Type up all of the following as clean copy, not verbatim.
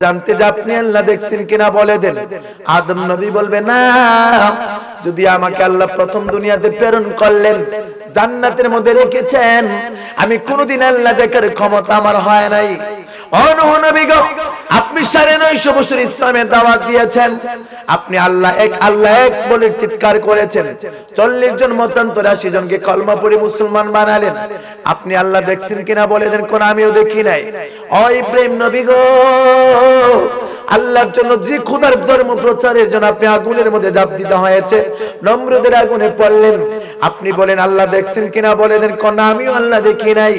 জানতে যে আপনি আল্লাহ দেখছেন কিনা বলে দেন। আদম নবী বলবে না, যদি আমাকে আল্লাহ প্রথম দুনিয়াতে প্রেরণ করলেন, জান্নাতের মধ্যে রেখেছেন, আমি কোনদিন আল্লাহ দেখার ক্ষমতা আমার হয় নাই। ও নূহ নবী গো, আপনি 950 বছর ইসলামের দাওয়াত দিয়েছেন, আপনি আল্লাহ এক বলে চিৎকার করেছেন, 40 জন মতান্তরে 80 জনকে কলমা পড়ে মুসলমান বানালেন, আপনি আল্লাহ দেখছেন কিনা বলে দেন। কোন আমিও দেখি নাই। ও ইব্রাহিম নবী গো, আল্লাহর জন্য যে খোদার ধর্ম প্রচারের জন্য আপনি আগুনের মধ্যে ঝাঁপ দিতে হয়েছে, নমরুদের আগুনে পড়লেন, আপনি বলেন আল্লাহ দেখছেন কিনা বলে দেন। কোন আমিও আল্লাহ দেখি নাই।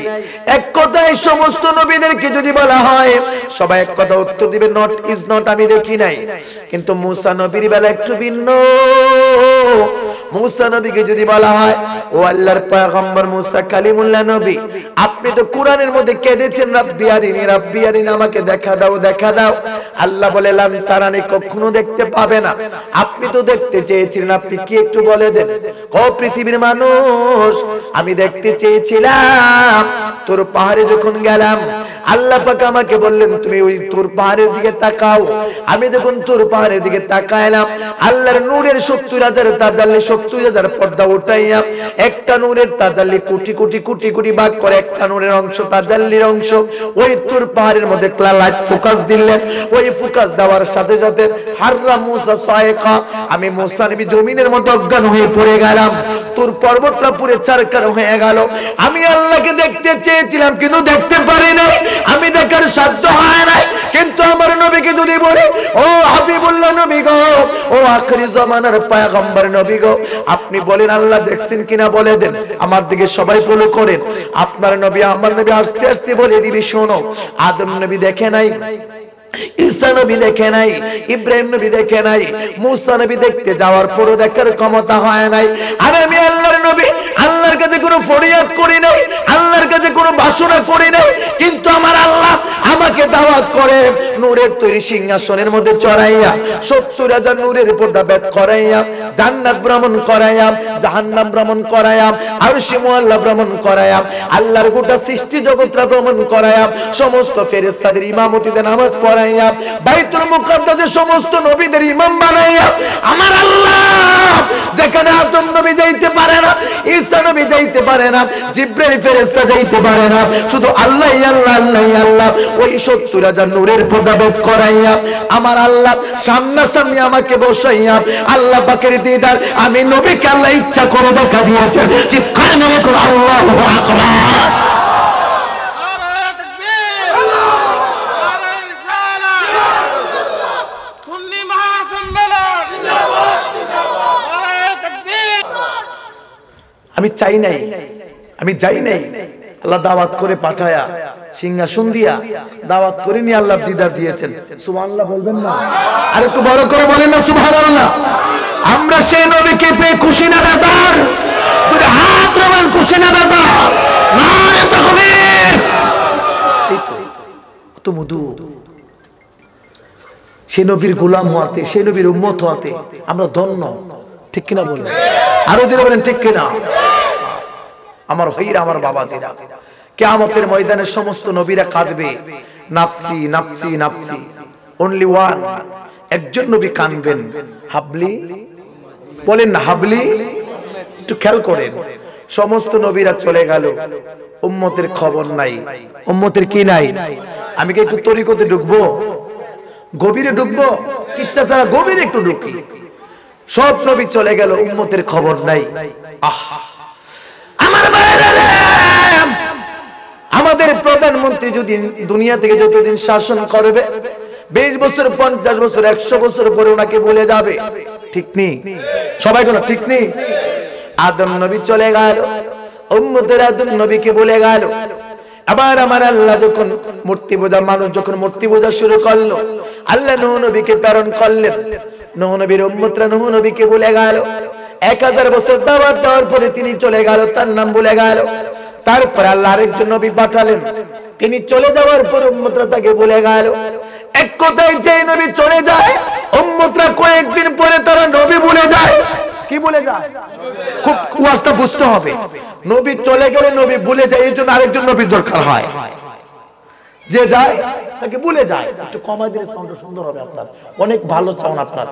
এক কথায় সমস্ত নবীদেরকে যদি বলা হয়, সবাই এক কথা উত্তর দিবে, নট ইজ নট, আমি দেখি নাই। কিন্তু মুসা নবীর বেলা একটু ভিন্ন। মুসা নবীকে যদি বলা হয়, ও আল্লাহর পয়গম্বর মুসা কালিমুল্লাহ নবী, আপনি তো কোরআনের মধ্যে কেঁদেছেন, রাব্বি আরিনি রাব্বি আরিনি, আমাকে দেখা দাও দেখা দাও। আল্লাহ বলে লান তারানি, কখনো দেখতে পাবে না। আপনি তো দেখতে চেয়েছিলেন, আপনি কি একটু বলে দেন। ও পৃথিবীর মানুষ, আমি দেখতে চেয়েছিলাম তোর পাহাড়ে যখন গেলাম, আল্লাহ পাক আমাকে বললেন তুমি ওই তোর পাহাড়ের দিকে তাকাও। আমি যখন তোর পাহাড়ের দিকে তাকাইলাম, আল্লাহর নূরের 70,000 তাজাল্লি, 70,000 পর্দা উঠাইয়া একটা নূরের তাজাল্লি কোটি কোটি কোটি কোটি ভাগ করে একটা নূরের অংশ, তাজাল্লির অংশ ওই তোর পাহাড়ের মধ্যে লাইট ফোকাস দিলেন। ওই ফোকাস দেওয়ার সাথে সাথে হাররা মুসা সায়কা, আমি মুসা নবী জমিনের মধ্যে অজ্ঞান হয়ে পড়ে গেলাম, তোর পর্বতটা পুরো চারকার হয়ে গেল। আমি আল্লাহকে দেখতে চেয়েছিলাম কিন্তু দেখতে পারি নাই, আমি দেখার সাধ্য হয় নাই। কিন্তু আমার নবীকে যদি বলি, ও হাবিবুল্লাহ নবী গো, ও আখিরি জামানার পয়গম্বর নবী গো, আপনি বলেন আল্লাহ দেখছেন কিনা বলে দেন। আমার দিকে সবাই ফলো করেন। আপনার নবী আমার নবী আস্তে আস্তে বলে দিবি, শোনো, আদম নবী দেখে নাই, ঈসা নবী দেখে নাই, ইব্রাহিম নবী দেখে নাই, মুসা নবী দেখতে যাওয়ার পরও দেখার ক্ষমতা হয় নাই। আর আমি আল্লাহর নবী, আল্লাহর কাছে কোনো ফরিয়াদ করি নাই, আল্লাহর কাছে কোনো বাসনা করি নাই, কিন্তু আমার আল্লাহ আমাকে দাওয়াত করে নূরের তৈরি সিংহাসনের মধ্যে চড়াইয়া 70,000 নূরের পর্দা ভেদ করাইয়া জান্নাত ভ্রমণ করাইয়া, জাহান্নাম ভ্রমণ করাইয়া, আরশে মুআল্লা ভ্রমণ করাইয়া, আল্লাহর গোটা সৃষ্টি জগৎটা ভ্রমণ করাইয়া, সমস্ত ফেরেশতাদের ইমামতিতে নামাজ পড়াইয়া, বাইতুল মুকাদ্দাসে সমস্ত নবীদের ইমাম বানাইয়া, আমার আল্লাহ যেখানে আদম নবী যাইতে পারে না, ঈসা নবী যাইতে পারে না, জিবরাইল ফেরেশতা যাইতে পারে না, শুধু আল্লাহ আল্লাহ আল্লাহ আল্লাহ, ওই 70,000 নূরের পর্দা ভেদ করাইয়া আমার আল্লাহ সামনাসামনি আমাকে বসাইয়া আল্লাহ পাকের দিদার আমি নবীকে আল্লাহ ইচ্ছা করে দেখা দিয়েছেন। চিৎকার মেরে বলুন আল্লাহু আকবার। আমি চাই নাই, আমি যাই নাই, আল্লাহ দাওয়াত করে পাঠায়া সিংহাসন দিয়া দাওয়াত করে নিয়ে আল্লাহ দিদার দিয়েছেন। সুবহানাল্লাহ বলবেন না? আর একটু বড় করে বলেন না সুবহানাল্লাহ। আমরা সেই নবীকে পেয়ে খুশি না বেজার? দুটো হাত রাখেন, খুশি না বেজার? নারে তাকবীর। এই তো কত মধু সেই নবীর গোলাম হওয়াতে, সেই নবীর উম্মত হওয়াতে আমরা ধন্য, ঠিক কিনা বলেন? আরো দিন বলেন ঠিক কিনা? আমার ভাইরা, আমার বাবাজিরা, কিয়ামতের ময়দানে সমস্ত নবীরা কাঁদবে, নাফসি নাফসি নাফসি। অনলি ওয়ান, একজন নবী কাঁদবেন, হাবলি, বলেন না হাবলি। একটু খেয়াল করেন, সমস্ত নবীরা চলে গেল, উম্মতের খবর নাই। উম্মতের কি নাই? আমি কি একটু তরিকতে ঢুকবো, গভীরে ঢুকবো? ইচ্ছা ছাড়া গভীরে একটু ঢুকি। সব নবী চলে গেল, উম্মতের খবর নাই। আমার ভাইরা, আমাদের প্রধানমন্ত্রী যদি দুনিয়া থেকে যতদিন শাসন করবে, 20 বছর 50 বছর 100 বছর পরে ওনাকে বলে যাবে, ঠিক নেই? সবাই কোনো ঠিক নেই? আদম নবী চলে গেল, উম্মতের আদম নবীকে বলে গেল। আবার আমার আল্লাহ যখন মূর্তি পূজা, মানুষ যখন মূর্তি পূজা শুরু করলো, আল্লাহ নূহ নবীকে প্রেরণ করলেন। নূহ নবীর উম্মতরা নূহ নবীকে বলে গেল। 1000 বছর দাওয়াত দেওয়ার পরে তিনি চলে গেল, তার নাম বলে গেল। তারপর আল্লাহ আরেকজন নবী পাঠালেন, তিনি চলে যাওয়ার পর উম্মতরা তাকে বলে গেল। এক কথায় যে নবী চলে যায়, উম্মতরা কয়েকদিন পরে তারা নবী ভুলে যায়। কি বলে যায়? খুব ওয়াজটা বুঝতে হবে। নবী চলে গেলে নবী ভুলে যায়, এই জন্য আরেকজন নবীর দরকার হয়। যে যায় তাকে ভুলে যায়। একটু কমাই দিলে সাউন্ডটা সুন্দর হবে আপনার, অনেক ভালো সাউন্ড আপনার।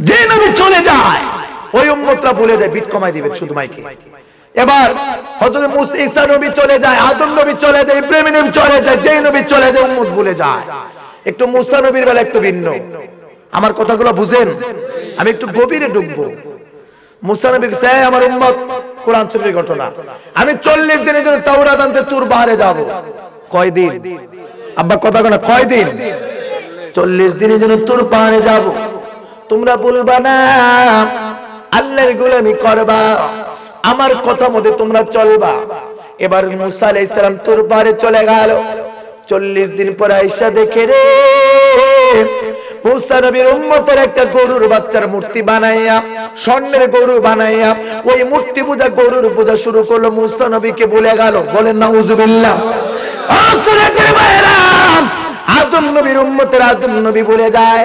যে নবী চলে যায় ওই উম্মতরা ভুলে যায়। বিট কমাই দিবেন শুধু মাইকে। এবার হযরত মুসা ঈসা নবী চলে যায়, আদম নবী চলে যায়, ইব্রাহিম নবী চলে যায়, যে নবী চলে যায় উম্মত ভুলে যায়। একটু মুসা নবীর বেলা একটু ভিন্ন। আমার কথাগুলো বুঝেন, আমি একটু গভীরে ঢুকবো। মুসা নবী কয় আমার উম্মত, কোরআন শরীফের ঘটনা, আমি 40 দিনের জন্য তাওরাত আনতে তুর পাহাড়ে যাব। কয় দিন? আব্বা কথা বলে কয় দিন? 40 দিনের জন্য তুর পাহাড়ে যাব। তোমরা বলবা না আল্লাহর গোলামি করবা, আমার কথা মতে তোমরা চলবা। এবার মুসা আলাইহিস সালাম তুর পাহাড়ে চলে গেল। 40 দিন পরে আয়েশা দেখে রে মুসা নবীর উম্মতের একটা গরুর বাচ্চার মূর্তি বানাইয়া, স্বর্ণের গরু বানাইয়া ওই মূর্তি পূজা গরুর পূজা শুরু করলো। মুসা নবীকে ভুলে গেল। বলেন নাউজুবিল্লাহ। আদম নবীর উম্মতের আদম নবী ভুলে যায়,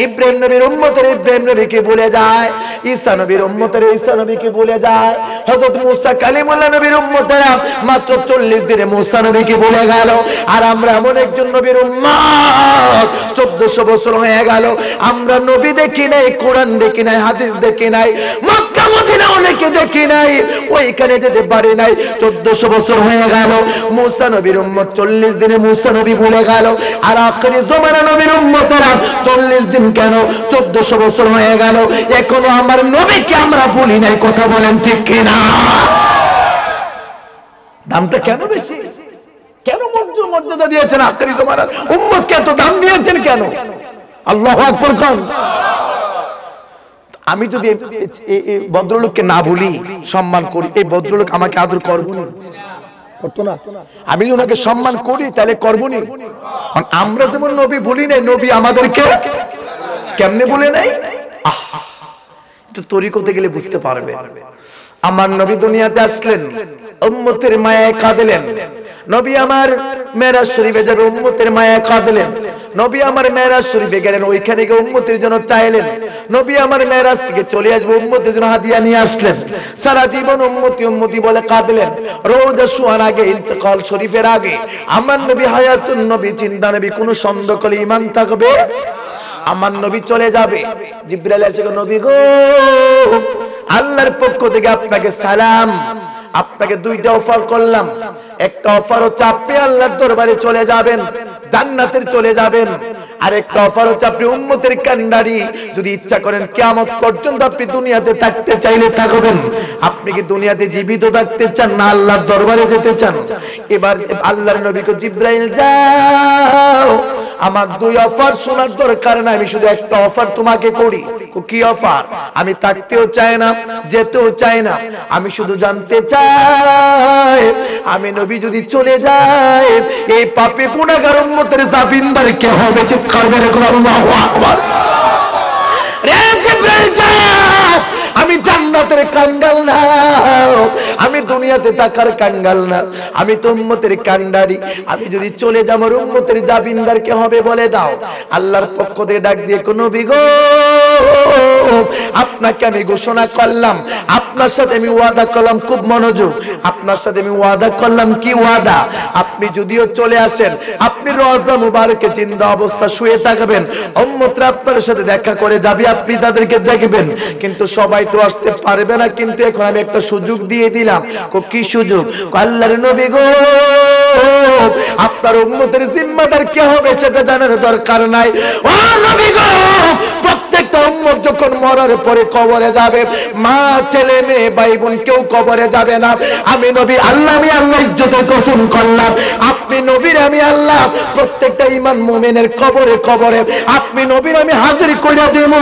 ইব্রাহিম নবীর উম্মতের ইব্রাহিম নবীকে ভুলে যায়, ঈসা নবীর উম্মতের ঈসা নবীকে ভুলে যায়। হযরত মুসা কালিমুল্লাহ নবীর উম্মতেরা মাত্র 40 দিনে মুসা নবীকে ভুলে গেল। আর আমরা এমন একজন নবীর উম্মত 1400 বছর হয়ে গেল, আমরা নবী দেখি নাই, কোরআন দেখি নাই, হাদিস দেখি নাই, মক্কা মদিনা অনেকে দেখি নাই, ওইখানে যেতে পারি নাই। 1400 বছর হয়ে গেল, মুসা নবীর উম্মত 40 দিনে মুসা নবী ভুলে গেল। আর আখিরি জামানা নবীর উম্মতেরা 40 দিন কেন 1400 বছর হয়ে গেল, এখনো আমার নবীকে আমরা ভুলি নাই। কথা বলেন ঠিক কিনা? দামটা কেন বেশি? কেন মর্যাদা দিয়েছেন আখিরি জামানার উম্মতকে, এত দাম দিয়েছেন কেন? আল্লাহু আকবার কোন। আমি যদি এই ভদ্রলোককে না ভুলি, সম্মান করি, এই ভদ্রলোক আমাকে আদর করবে না, করতো না? আমি যদি ওনাকে সম্মান করি তাহলে করবো নি। আমরা যেমন নবী ভুলি নাই, নবী আমাদেরকে কেমনে ভুলে নাই? একটু তরিকতে গেলে বুঝতে পারবে। আমার নবী দুনিয়াতে আসলেন, উম্মতের মায়ায় কাঁদলেন। নবী আমার মেরাজ শরীফে যাবে, উম্মতের মায়ায় কাঁদলেন। নবী আমার মেরাজ শরীফে গেলেন, ওইখানে গিয়ে উম্মতের জন্য চাইলেন। নবী আমার মেরাজ থেকে চলে আসবে, উম্মতের জন্য হাদিয়া নিয়ে আসলেন। সারা জীবন উম্মতি উম্মতি বলে কাঁদলেন। রোজা শোয়ার আগে, ইন্তেকাল শরীফের আগে আমার নবী হায়াতুন নবী, চিন্তা নবী, কোন সন্দেহ করলে ঈমান থাকবে? আমার নবী চলে যাবে, জিবরাইল এসে নবী গো আল্লাহর পক্ষ থেকে আপনাকে সালাম, আপনাকে দুইটা অফার করলাম। একটা অফার হচ্ছে আপনি আল্লাহর দরবারে চলে যাবেন, জান্নাতের চলে যাবেন। আর একটা অফার হচ্ছে আপনি উম্মতের কান্ডারি, যদি ইচ্ছা করেন কিয়ামত পর্যন্ত আপনি দুনিয়াতে থাকতে চাইলে থাকবেন। আপনি কি দুনিয়াতে জীবিত থাকতে চান না আল্লাহর দরবারে যেতে চান? এবার আল্লাহর নবীকে জিবরাইল যাও, আমার দুই অফার শোনার দরকার না, আমি শুধু একটা অফার তোমাকে করি। কি অফার? আমি থাকতেও চাই না, যেতেও চাই না, আমি শুধু জানতে চাই আমি নবী যদি চলে যায় এই পাপে গুনাহগার উম্মতের জাবিনদার কে হবে? চিৎকার করে আল্লাহু আকবার। রে জিবরাইল যাও, আমি জান্নাতের কাঙ্গাল না, আমি দুনিয়াতে থাকার কাঙ্গাল না, আমি তো উম্মতের কান্ডারি। আমি যদি চলে যাই আমার উম্মতের জাবিনদার কে হবে বলে দাও। আল্লাহর পক্ষ থেকে ডাক দিয়ে কোন নবী গো, আপনাকে আমি ঘোষণা করলাম, আপনার সাথে আমি ওয়াদা করলাম, খুব মনোযোগ, আপনার সাথে আমি ওয়াদা করলাম। কি ওয়াদা? আপনি যদিও চলে আসেন, আপনি রওজা মুবারকে জিন্দা অবস্থা শুয়ে থাকবেন, উম্মতরা আপনার সাথে দেখা করে যাবে, আপনি তাদেরকে দেখবেন, কিন্তু সবাই তো আসতে পারবে না। কিন্তু এখন আমি একটা সুযোগ দিয়ে দিলাম। কি সুযোগ? আল্লাহর নবী গো, আপনার উম্মতের জিম্মাদার কে হবে সেটা জানার দরকার নাই। ও নবী গো, প্রত্যেকটা উম্মত যখন মরার পরে কবরে যাবে, মা ছেলে মেয়ে ভাই বোন কেউ কবরে যাবে না। আমি নবী আল্লাহ, আমি আল্লাহ ইজ্জতের কসম করলাম, আপনি নবীর আমি আল্লাহ প্রত্যেকটা ঈমান মুমিনের কবরে কবরে আপনি নবীর আমি হাজির কইরা দেব।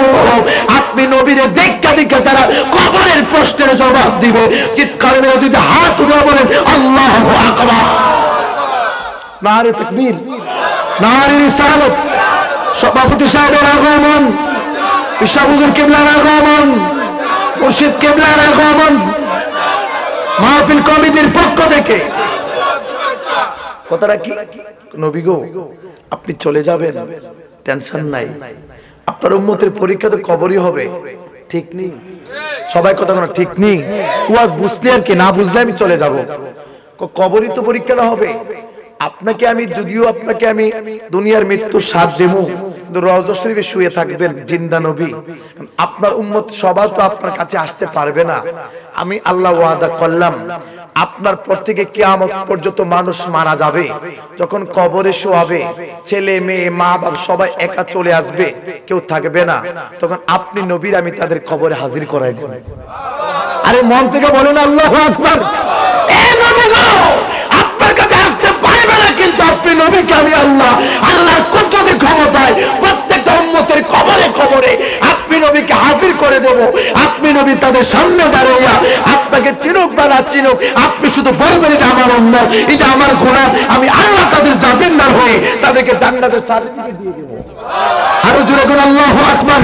আপনি নবীরে দেখা দেখা তারা কবরের প্রশ্নের জবাব দিবে। চিৎকার মেরে যদি হাত উঠে বলেন আল্লাহু আকবার। নারে তাকবীর, নারে রিসালাত। সভাপতি সাহেবের আগমন, পিসাবুজুর কিবলার আগমন, মুর্শিদ কিবলার আগমন, মাহফিল কমিটির পক্ষ থেকে কথাটা কি? নবী গো, আপনি চলে যাবেন, টেনশন নাই, আপনার উম্মতের পরীক্ষা তো কবরই হবে। ঠিক নেই? সবাই কথা বলে ঠিক নেই? ওয়াজ বুঝলে আর কি, না বুঝলে আমি চলে যাব। কবরই তো পরীক্ষাটা হবে। আপনাকে আমি যদিও আপনাকে আমি দুনিয়ার মৃত্যুর স্বাদ দেবো, কিন্তু রওজা শরীফে শুয়ে থাকবেন জিন্দা নবী। আপনার উম্মত সবাই তো আপনার কাছে আসতে পারবে না। আমি আল্লাহ ওয়াদা করলাম, আপনার পর থেকে কিয়ামত পর্যন্ত মানুষ মারা যাবে, যখন কবরে শোয়াবে, ছেলে মেয়ে মা বাপ সবাই একা চলে আসবে, কেউ থাকবে না, তখন আপনি নবীর আমি তাদের কবরে হাজির করাই দেব। আরে মন থেকে বলেন আল্লাহু আকবার। এই নবী গো, আপনার কাছে আসতে পারবে না, কিন্তু আপনি নবীকে আমি আল্লাহর কুদরতি ক্ষমতায় প্রত্যেকটা উম্মতের কবরে কবরে আপনি নবীকে হাজির করে দেব। আপনি নবী তাদের সামনে দাঁড়াইয়া আপনাকে চিনুক বা না চিনুক, আপনি শুধু বলবেন এটা আমার উম্মত, এটা আমার গোলাম, আমি আল্লাহ তাদের জামিনদার হয়ে তাদেরকে জান্নাতের সার্টিফিকেট দিয়ে দেব। আরো জোরে করে আল্লাহু আকবার।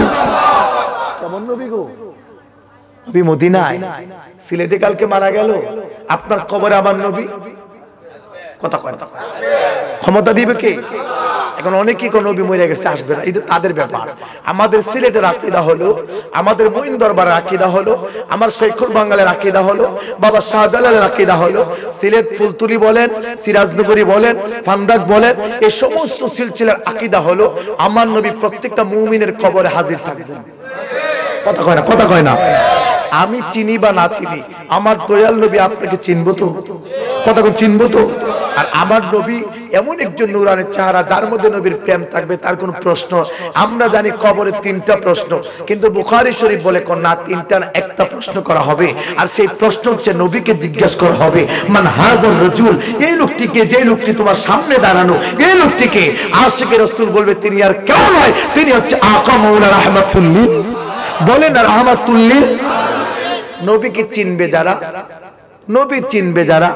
কেমন নবী গো? নবী মদিনায়, সিলেটে কালকে মারা গেল, আপনার কবরে আমার নবী। কথা কয় না, ক্ষমতা দিবে কে? এখন অনেকেই কোন নবী মরে গেছে আসবে না, এটা তাদের ব্যাপার। আমাদের সিলেটের আকীদা হলো, আমাদের মুইন দরবারের আকীদা হলো, আমার শেখুর বাঙালের আকীদা হলো, বাবা শাহজালালের আকীদা হলো, সিলেট ফুলতুলি বলেন, সিরাজনগরী বলেন, ফান্দাক বলেন, এই সমস্ত সিলসিলার আকীদা হলো আমার নবী প্রত্যেকটা মুমিনের কবরে হাজির থাকবেন। কথা কয় না, কথা কয় না। আমি চিনি বা না চিনি, আমার দয়াল নবী আপনাকে চিনবো তো? কথা কোন চিনবো তো? আর আমার নবী এমন একজন নূরানি চেহারা, যার মধ্যে নবীর প্রেম থাকবে, তার কোন প্রশ্ন? আমরা জানি কবরে 3টা প্রশ্ন, কিন্তু বুখারী শরীফ বলে না 3টা না, একটা প্রশ্ন করা হবে। আর সেই প্রশ্ন হচ্ছে নবীকে জিজ্ঞাসা করা হবে, মান হাযার রাজুল, এই লোকটিকে, যে লোকটি তোমার সামনে দাঁড়ানো, এই লোকটিকে আশিকে রাসূল বলবে তিনি আর কেউ নয়, তিনি হচ্ছে আকা মাওলা রাহমাতুল লিল, বলেন না রাহমাতুল লিল। নবীকে চিনবে যারা, নবী চিনবে যারা,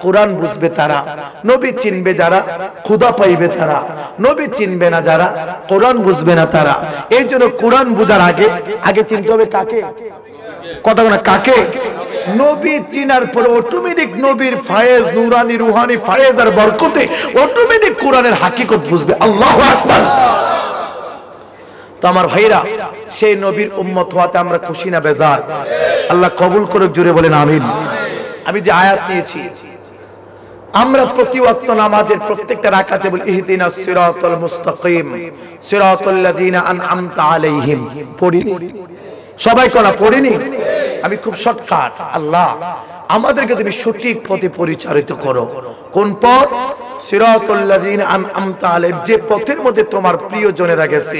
কোরআন বুঝবে তারা, নবী চিনবে যারা, খুদা পাইবে তারা, নবী চিনবে না যারা, কোরআন বুঝবে না তারা। এই জন্য কোরআন বুঝার আগে আগে চিনতে হবে কাকে? কথা বলে কাকে? নবী চিনার পরে অটোমেটিক নবীর ফায়েজ, নূরানি রুহানি ফায়েজ আর বরকতে অটোমেটিক কোরআনের হাকিকত বুঝবে। আল্লাহু আকবার। তো আমার ভাইরা, সেই নবীর উম্মত হওয়াতে আমরা খুশি না বেজার? আল্লাহ কবুল করুক, জোরে বলেন আমিন। আমি যে আয়াত নিয়েছি, আমরা প্রতি ওয়াক্ত নামাজের প্রত্যেকটা রাকাতে বলি ইহদিনাস সিরাতাল মুস্তাকিম সিরাতাল লাযিনা আনআমতা আলাইহিম, পড়িনি? সবাই করা পড়িনি? আমি খুব শর্টকাট, আল্লাহ আমাদেরকে তুমি সঠিক পথে পরিচালিত করো। কোন পথ? সিরাতাল লাযিনা আনআমতা আলাইহিম, যে পথের মধ্যে তোমার প্রিয়জনেরা গেছে,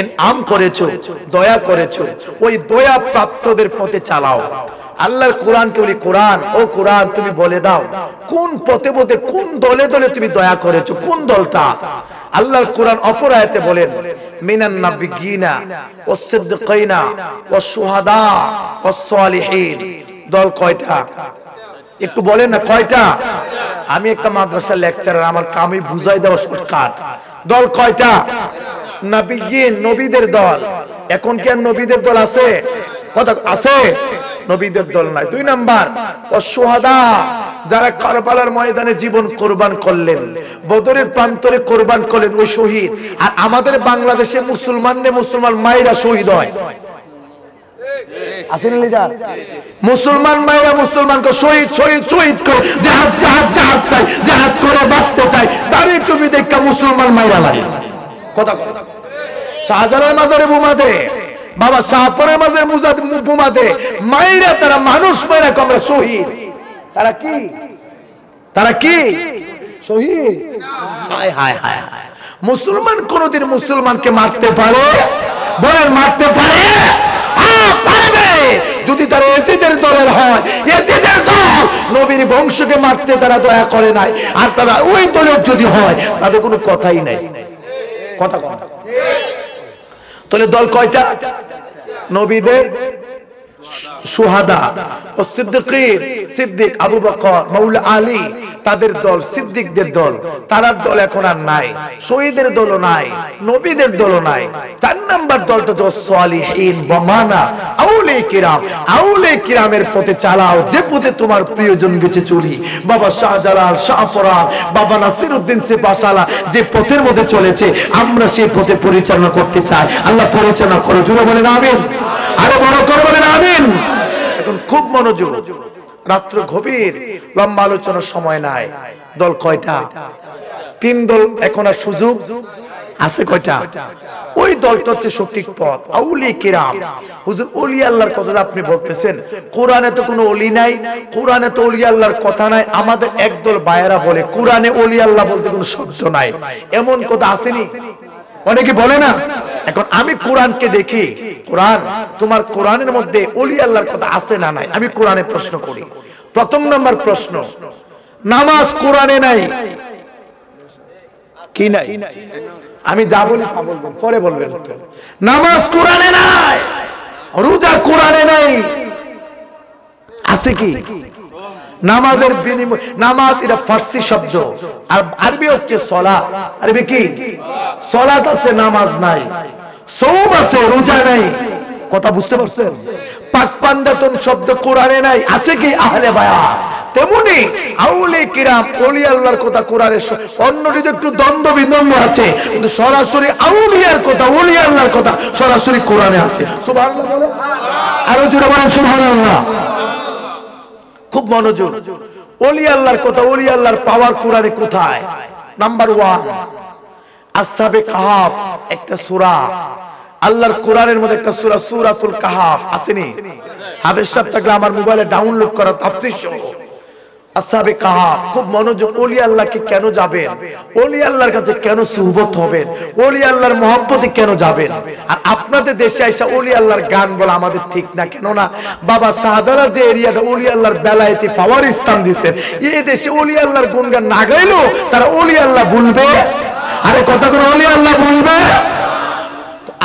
ইনআম করেছো, দয়া করেছো, ওই দয়া প্রাপ্তদের পথে চালাও। আল্লাহর কোরআনকে বলি, কোরআন, ও কোরআন তুমি বলে দাও কোন পথে পথে কোন দলে দলে তুমি দয়া করেছো, কোন দলটা? আল্লাহর কোরআন অপর আয়াতে বলেন, মিনান নাবিয়িনা ওয়াস সিদ্দিকিনা ওয়াস শুহাদা ওয়াস সালিহিন। দল কয়টা? একটু বলেন না কয়টা? আমি একটা মাদ্রাসার লেকচারার, আমার কামই বুঝাই দেওয়া শর্টকাট। দল কয়টা? নাবিয়িন, নবীদের দল। এখন কি আর নবীদের দল আছে? কথা আছে? নবীদের দল নাই। 2 নাম্বার ওয়াসশুহাদা, যারা কারবালার ময়দানে জীবন কুরবান করলেন, বদরের প্রান্তরে কুরবান করলেন, ওই শহীদ। আর আমাদের বাংলাদেশে মুসলমান মায়েরা শহীদ হয়, আসেন লিডার? মুসলমান মায়েরা মুসলমানকে শহীদ শহীদ শহীদ করে, জিহাদ জিহাদ জিহাদ চাই, জিহাদ করে বাঁচতে চাই, তারই তুমি দেখা মুসলমান মায়েরা লাগে। কথা কথা। শাহজালাল মাজারে বোমা দে, বাবা শাহপুরের মাঝে বোমা দে, মাইরা তারা মানুষ মাইরা আমরা শহীদ। তারা কি? তারা কি শহীদ? হায় হায় হায় হায়। মুসলমান কোনদিন মুসলমানকে মারতে পারে? বলেন মারতে পারে? হ্যাঁ পারবে, যদি তারা এজিদের দলের হয়। এজিদের দল নবীর বংশকে মারতে তারা দয়া করে নাই, আর তারা ওই দলের যদি হয় তাদের কোনো কথাই নাই। কথা কথা। তাহলে দল কয়টা? নবীদের শুহাদা ও সিদ্দিকিন, সিদ্দিক আবু বকর, মাওলা আলী, তাদের দল, সিদ্দিকদের দল। তারার দল এখন আর নাই, শহীদের দলও নাই, নবীদের দলও নাই। 4 নাম্বার দলটা তো সালিহিন, বমানা আউলিয়া কিরাম। আউলিয়া কিরামের পথে চালাও, যে পথে তোমার প্রিয়জন গেছে চলি। বাবা শাহজালাল, শাহপরান, বাবা নাসিরউদ্দিন সেপাশালা যে পথের মধ্যে চলেছে, আমরা সেই পথে পরিচালনা করতে চাই। আল্লাহ পরিচালনা করো, জোরে বলেন আমিন। আরো বড় করে বলেন আমিন। এখন খুব মনোযোগ, রাত্র গভীর, লম্বা আলোচনার সময় নাই। দল কয়টা? 3 দল। এখন আর সুযোগ আছে কয়টা? ওই দলটা হচ্ছে সঠিক পথ, আউলিয়া কিরাম। হুজুর ওলি আল্লাহর কথা আপনি বলতেছেন, কোরআনে তো কোনো ওলি নাই, কোরআনে তো ওলি আল্লাহর কথা নাই। আমাদের একদল বায়েরা বলে কোরআনে ওলি আল্লাহ বলতে কোনো শব্দ নাই। এমন কথা আসেনি? অনেকে বলে না। এখন আমি কোরআনকে দেখি, কোরআন তোমার কোরআনের মধ্যে ওলি আল্লাহর কথা আছে না নাই? আমি কোরআনে প্রশ্ন করি। প্রথম নম্বর প্রশ্ন, নামাজ কোরআনে নাই কি নাই? আমি যা বলি তা বলবেন, পরে বলবেন। নামাজ কোরআনে নাই, রোজা কোরআনে নাই, আছে কি? নামাজের বিনিময়, নামাজ এটা ফার্সি শব্দ, আর আরবি হচ্ছে সালাত। আরবি কি? সালাত আছে, নামাজ নাই। সওম আছে, রোজা নাই। কথা বুঝতে পারছেন? পাক পাঞ্জাতন শব্দ কোরআনে নাই, আছে কি? আহলে বায়াত। তেমনি আউলিয়া কিরাম ওলি আল্লাহর কথা কোরআনে, অন্যটিতে একটু দ্বন্দ্ব বিদ্বন্দ্ব আছে, কিন্তু সরাসরি আউলিয়ার কথা, ওলি আল্লাহর কথা সরাসরি কোরআনে আছে। সুবহানাল্লাহ বলে, আরো জোরে বলেন সুবহানাল্লাহ। খুব মনোযোগ। ওলি আল্লাহর কথা, ওলি আল্লাহর পাওয়ার কোরআনে কোথায়? নাম্বার 1, আসহাবে কাহাফ একটা সূরা, আল্লাহর কোরআনের মধ্যে একটা সূরা, সূরাতুল কাহাফ আসেনি? হাফেজ সাহেব থাকলে আমার মোবাইলে ডাউনলোড করা তাফসীর সহ আসহাবে কাহাফ। খুব মনোযোগ। ওলি আল্লাহকে কেন যাবেন? ওলি আল্লাহর কাছে কেন সুহবত হবেন? ওলি আল্লাহর মহব্বতে কেন যাবেন? আর আপনাদের দেশে আইসা ওলি আল্লাহর গান বলা আমাদের ঠিক না। কেন না? বাবা শাহজালাল যে এরিয়াটা ওলি আল্লাহর বেলায়েতি পাওয়ার স্থান দিয়েছেন, এই দেশে ওলি আল্লাহর গুণগান না গাইলেও তারা ওলি আল্লাহ ভুলবে। আরে কথা করে ওলি আল্লাহ ভুলবে।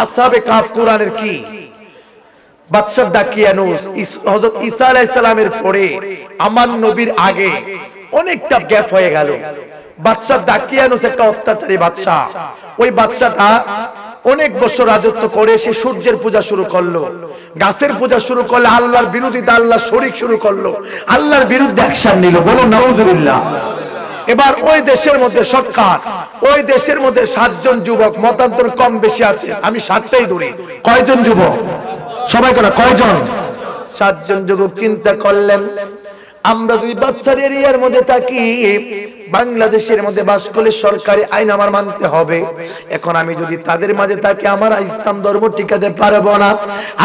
আসহাবে কাহাফ কোরআনের কি? বাদশা দাকিয়ানুস হযরত ঈসা আলাইহিস সালামের পরে আমার নবীর আগে অনেকটা গ্যাপ হয়ে গেল। বাদশা দাকিয়ানুস একটা অত্যাচারী বাদশা। ওই বাদশাটা অনেক বছর রাজত্ব করে সে সূর্যের পূজা শুরু করলো, গাছের পূজা শুরু করলো, আল্লাহর বিরোধিতা, আল্লাহর শরীক শুরু করলো, আল্লাহর বিরুদ্ধে অ্যাকশন নিল। বলুন নাউজুবিল্লাহ। এবার ওই দেশের মধ্যে শর্টকাট, ওই দেশের মধ্যে 7 জন যুবক, মতান্তর কম বেশি আছে, আমি 7টাই ধরি। কয়জন যুবক? সবাই করে কয়জন? 7 জন যুবক চিন্তা করলেন, আমরা যদি বাচ্চার এরিয়ার মধ্যে থাকি, বাংলাদেশের মধ্যে বাস করলে সরকারি আইন আমার মানতে হবে। এখন আমি যদি তাদের মাঝে থাকি, আমার ইসলাম ধর্ম টিকাতে পারবো না।